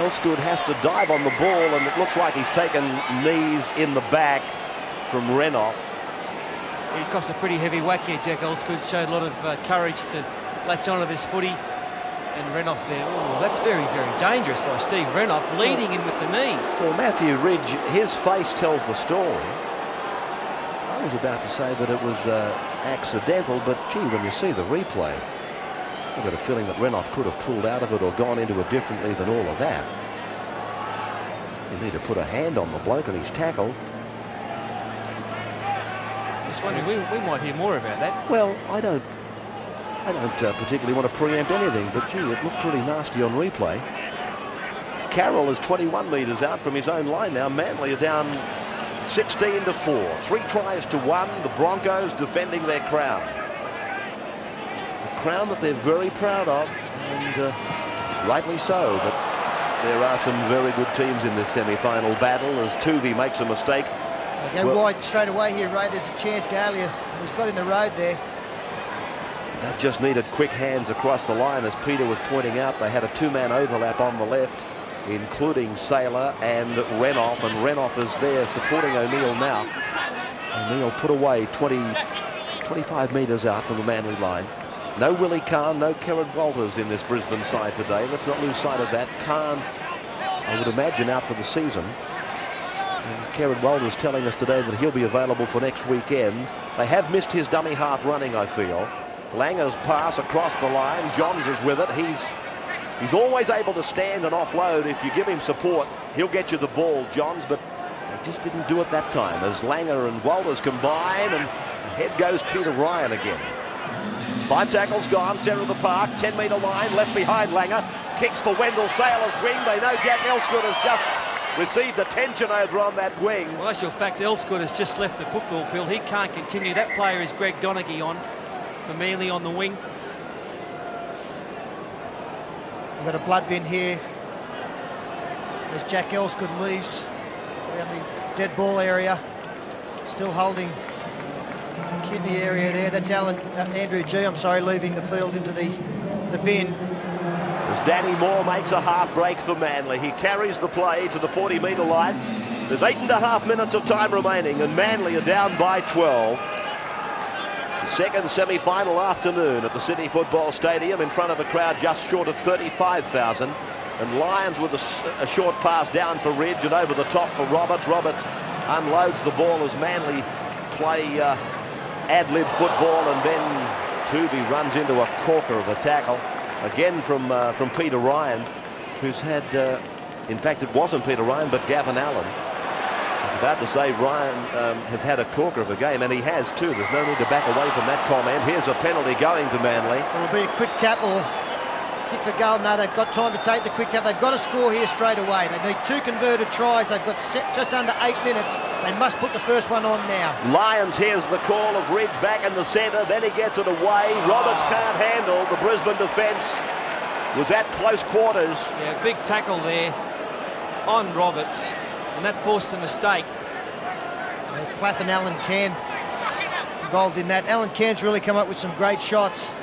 Elsgood has to dive on the ball, and it looks like he's taken knees in the back from Renoff. He cops a pretty heavy whack here, Jack Elsgood. Showed a lot of courage to latch onto this footy. And Renoff there. Oh, that's very, very dangerous by Steve Renoff, leading in with the knees. Well, Matthew Ridge, his face tells the story. I was about to say that it was accidental, but gee, when you see the replay, I've got a feeling that Renoff could have pulled out of it or gone into it differently than all of that. You need to put a hand on the bloke and he's tackled. Just wondering, we might hear more about that. Well, I don't particularly want to preempt anything, but gee, it looked pretty nasty on replay. Carroll is 21 metres out from his own line now. Manly are down 16-4. 3 tries to 1. The Broncos defending their crown. A crown that they're very proud of, and rightly so. But there are some very good teams in this semi-final battle as Tuvey makes a mistake. They go wide straight away here, Ray. There's a chance Galia was got in the road there. That just needed quick hands across the line. As Peter was pointing out, they had a 2-man overlap on the left, including Saylor and Renoff, and Renoff is there supporting O'Neill now. O'Neill put away 25 metres out from the Manly line. No Willie Kahn, no Kerrod Walters in this Brisbane side today. Let's not lose sight of that. Kahn, I would imagine, out for the season. And Kerrod Walters telling us today that he'll be available for next weekend. They have missed his dummy half running, I feel. Langer's pass across the line. Johns is with it. He's always able to stand and offload. If you give him support, he'll get you the ball, Johns, but they just didn't do it that time as Langer and Walters combine, and ahead goes Peter Ryan again. 5 tackles gone, centre of the park, 10-metre line, left behind Langer. Kicks for Wendell Saylor's wing. They know Jack Elsgood has just received attention over on that wing. Well, actual fact, Elsgood has just left the football field. He can't continue. That player is Greg Donaghy on. For Manly on the wing. We've got a blood bin here as Jack Elsgood leaves around the dead ball area. Still holding kidney area there. That's Andrew G, leaving the field into the bin. As Danny Moore makes a half break for Manly. He carries the play to the 40-metre line. There's 8.5 minutes of time remaining and Manly are down by 12. Second semi-final afternoon at the Sydney Football Stadium in front of a crowd just short of 35,000. And Lyons with a short pass down for Ridge and over the top for Roberts. Roberts unloads the ball as Manly play ad-lib football, and then Tuvey runs into a corker of a tackle. Again from Peter Ryan, who's had, in fact it wasn't Peter Ryan but Gavin Allen. I was about to say Ryan has had a corker of a game, and he has too. There's no need to back away from that comment. Here's a penalty going to Manly. It'll be a quick tackle Kick for goal. No, they've got time to take the quick tap. They've got to score here straight away. They need 2 converted tries. They've got just under 8 minutes. They must put the first one on now. Lions hears the call of Ridge back in the centre. Then he gets it away. Roberts can't handle. The Brisbane defence was at close quarters. Yeah, big tackle there on Roberts, and that forced the mistake. Plath and Alan Cairn involved in that. Alan Cairn's really come up with some great shots.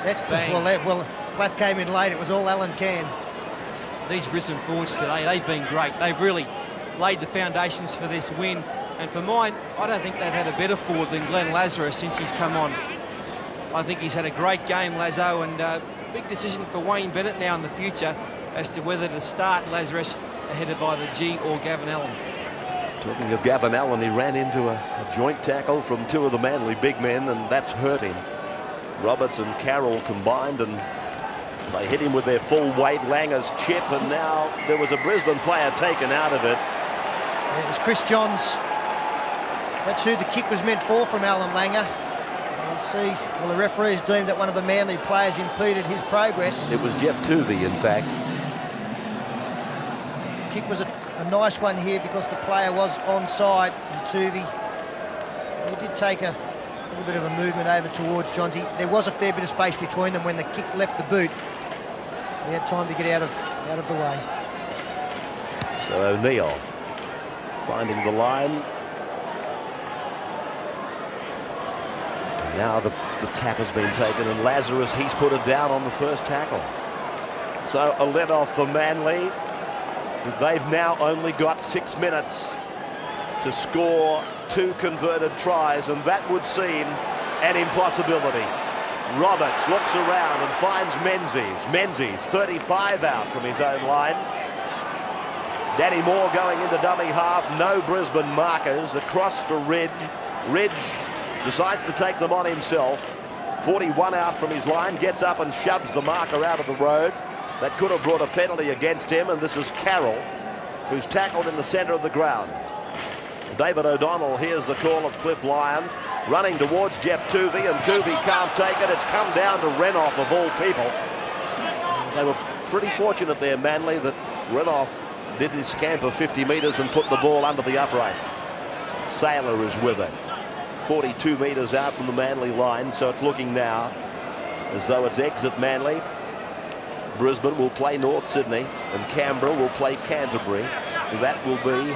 Well, Plath came in late. It was all Alan Cairn. These Brisbane forwards today, they've been great. They've really laid the foundations for this win. And for mine, I don't think they've had a better forward than Glenn Lazarus since he's come on. I think he's had a great game, Lazo, and big decision for Wayne Bennett now in the future as to whether to start Lazarus ahead of either G or Gavin Allen. Talking of Gavin Allen, he ran into a joint tackle from 2 of the Manly big men, and that's hurt him. Roberts and Carroll combined, and they hit him with their full weight. Langer's chip, and now there was a Brisbane player taken out of it. Yeah, it was Chris Johns. That's who the kick was meant for from Alan Langer. We'll see. Well, the referee has deemed that one of the Manly players impeded his progress. It was Jeff Tuvey, in fact. Kick was a nice one here because the player was onside, and Tuvey, he did take a little bit of a movement over towards Johnsy. There was a fair bit of space between them when the kick left the boot, so he had time to get out of the way. So O'Neill finding the line. And now the tap has been taken, and Lazarus, he's put it down on the first tackle. So a let off for Manly. They've now only got 6 minutes to score 2 converted tries, and that would seem an impossibility. Roberts looks around and finds Menzies. Menzies, 35 out from his own line. Danny Moore going into dummy half. No Brisbane markers. Across for Ridge. Ridge decides to take them on himself. 41 out from his line. Gets up and shoves the marker out of the road. That could have brought a penalty against him, and this is Carroll, who's tackled in the centre of the ground. David O'Donnell hears the call of Cliff Lyons, running towards Jeff Tuvey, and Tuvey can't take it. It's come down to Renouf, of all people. They were pretty fortunate there, Manly, that Renouf didn't scamper 50 metres and put the ball under the uprights. Saylor is with it. 42 metres out from the Manly line, so it's looking now as though it's exit Manly. Brisbane will play North Sydney, and Canberra will play Canterbury. That will be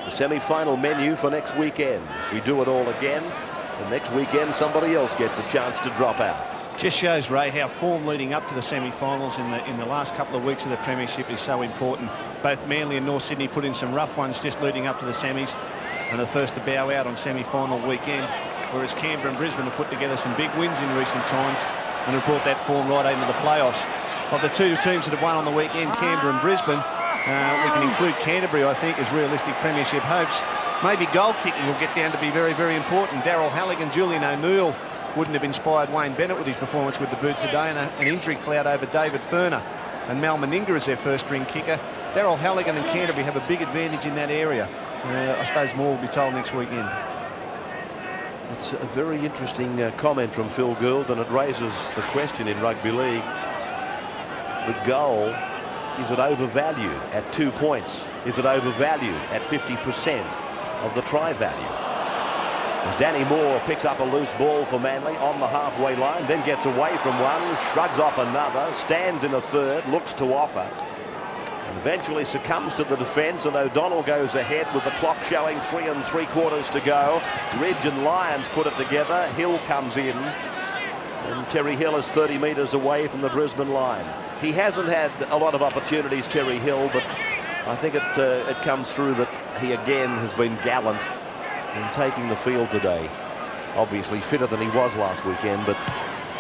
the semi-final menu for next weekend. We do it all again, and next weekend somebody else gets a chance to drop out. Just shows, Ray, how form leading up to the semi-finals in the last couple of weeks of the premiership is so important. Both Manly and North Sydney put in some rough ones just leading up to the semis, and the first to bow out on semi-final weekend, whereas Canberra and Brisbane have put together some big wins in recent times and have brought that form right into the playoffs. Of the 2 teams that have won on the weekend, Canberra and Brisbane, we can include Canterbury, I think, as realistic premiership hopes. Maybe goal kicking will get down to be very, very important. Darryl Halligan, Julian O'Neill wouldn't have inspired Wayne Bennett with his performance with the boot today, and an injury cloud over David Furner. And Mal Meninga is their first string kicker. Darryl Halligan and Canterbury have a big advantage in that area. I suppose more will be told next weekend. It's a very interesting comment from Phil Gould, and it raises the question in rugby league. The goal, is it overvalued at 2 points? Is it overvalued at 50% of the try value? As Danny Moore picks up a loose ball for Manly on the halfway line, then gets away from one, shrugs off another, stands in a third, looks to offer, and eventually succumbs to the defence, and O'Donnell goes ahead with the clock showing 3 3/4 to go. Ridge and Lyons put it together. Hill comes in, and Terry Hill is 30 metres away from the Brisbane line. He hasn't had a lot of opportunities, Terry Hill, but I think it comes through that he again has been gallant in taking the field today. Obviously fitter than he was last weekend, but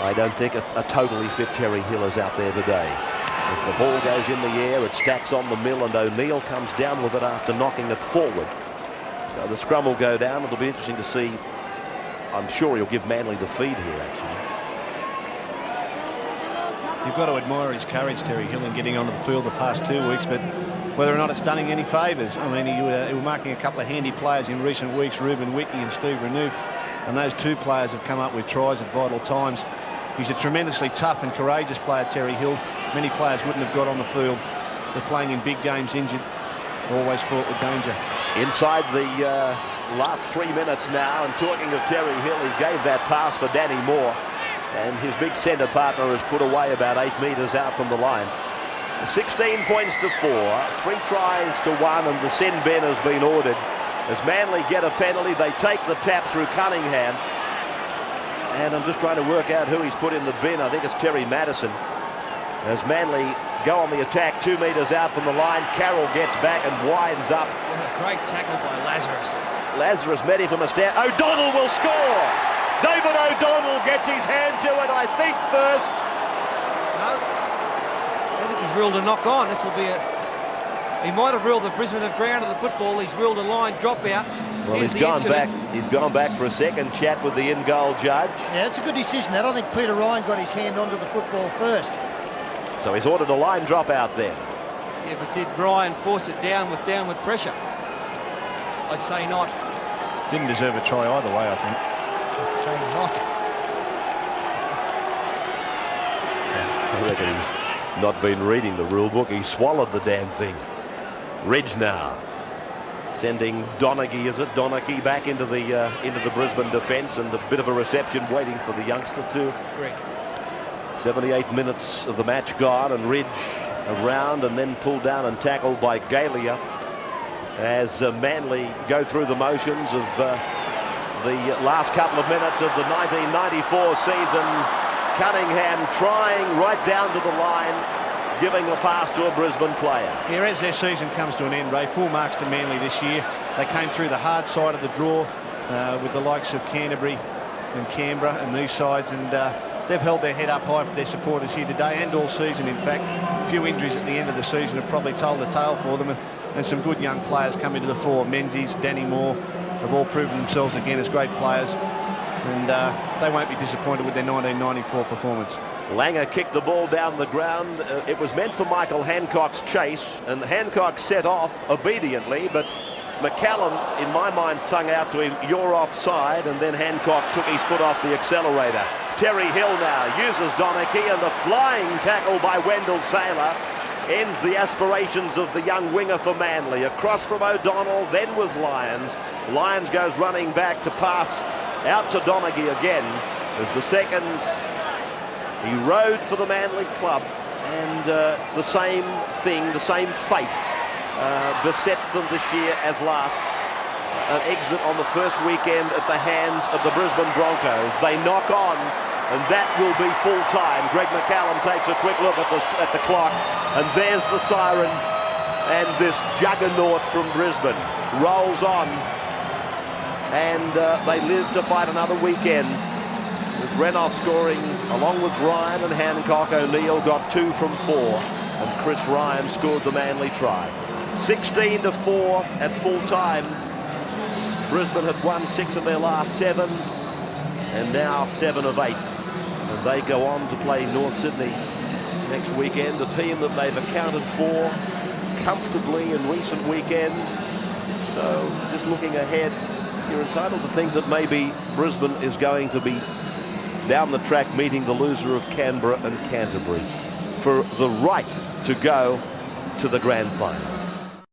I don't think a totally fit Terry Hill is out there today. As the ball goes in the air, it stacks on the mill, and O'Neill comes down with it after knocking it forward. So the scrum will go down. It'll be interesting to see. I'm sure he'll give Manly the feed here, actually. You've got to admire his courage, Terry Hill, in getting onto the field the past 2 weeks, but whether or not it's done him any favours. I mean, he was marking a couple of handy players in recent weeks, Ruben Whitty and Steve Renouf, and those 2 players have come up with tries at vital times. He's a tremendously tough and courageous player, Terry Hill. Many players wouldn't have got on the field. They're playing in big games injured, always fraught with danger. Inside the last 3 minutes now, and talking of Terry Hill, he gave that pass for Danny Moore, and his big centre partner has put away about 8 metres out from the line. 16 points to 4, 3 tries to 1, and the sin bin has been ordered. As Manly get a penalty, they take the tap through Cunningham. And I'm just trying to work out who he's put in the bin. I think it's Terry Madison. As Manly go on the attack 2 metres out from the line, Carroll gets back and winds up. Great tackle by Lazarus. Lazarus met him from a stand. O'Donnell will score! David O'Donnell gets his hand to it, I think, first. No, I think he's ruled a knock on. This will be a... He might have ruled that Brisbane have grounded the football. He's ruled a line dropout. Well, he's gone back. He's gone back for a second chat with the in-goal judge. Yeah, it's a good decision. I don't think Peter Ryan got his hand onto the football first. So he's ordered a line drop out then. Yeah, but did Ryan force it down with downward pressure? I'd say not. Didn't deserve a try either way, I think. I'd say not. I reckon he's not been reading the rule book. He swallowed the damn thing. Ridge now sending Donaghy, is it? Donaghy back into the Brisbane defence, and a bit of a reception waiting for the youngster too. Correct. 78 minutes of the match gone, and Ridge around and then pulled down and tackled by Galia as Manly go through the motions of the last couple of minutes of the 1994 season. Cunningham trying right down to the line, giving a pass to a Brisbane player. Yeah, as their season comes to an end, Ray, full marks to Manly this year. They came through the hard side of the draw with the likes of Canterbury and Canberra and these sides, and they've held their head up high for their supporters here today and all season, in fact. A few injuries at the end of the season have probably told the tale for them, and some good young players come into the fore. Menzies, Danny Moore have all proven themselves again as great players, and they won't be disappointed with their 1994 performance. Langer kicked the ball down the ground. It was meant for Michael Hancock's chase, and Hancock set off obediently, but McCallum, in my mind, sung out to him, "You're offside," and then Hancock took his foot off the accelerator. Terry Hill now uses Donaghy, and a flying tackle by Wendell Saylor ends the aspirations of the young winger for Manly. Across from O'Donnell, then with Lyons. Lyons goes running back to pass out to Donaghy again as the seconds. He rode for the Manly club, and the same thing, the same fate besets them this year as last. An exit on the first weekend at the hands of the Brisbane Broncos. They knock on, and that will be full time. Greg McCallum takes a quick look at the clock, and there's the siren, and this juggernaut from Brisbane rolls on, and they live to fight another weekend. With Renouf scoring along with Ryan and Hancock. O'Neill got 2 from 4, and Chris Ryan scored the Manly try. 16-4 at full time. Brisbane had won 6 of their last 7, and now 7 of 8. And they go on to play North Sydney next weekend, a team that they've accounted for comfortably in recent weekends. So just looking ahead, you're entitled to think that maybe Brisbane is going to be down the track meeting the loser of Canberra and Canterbury for the right to go to the grand final.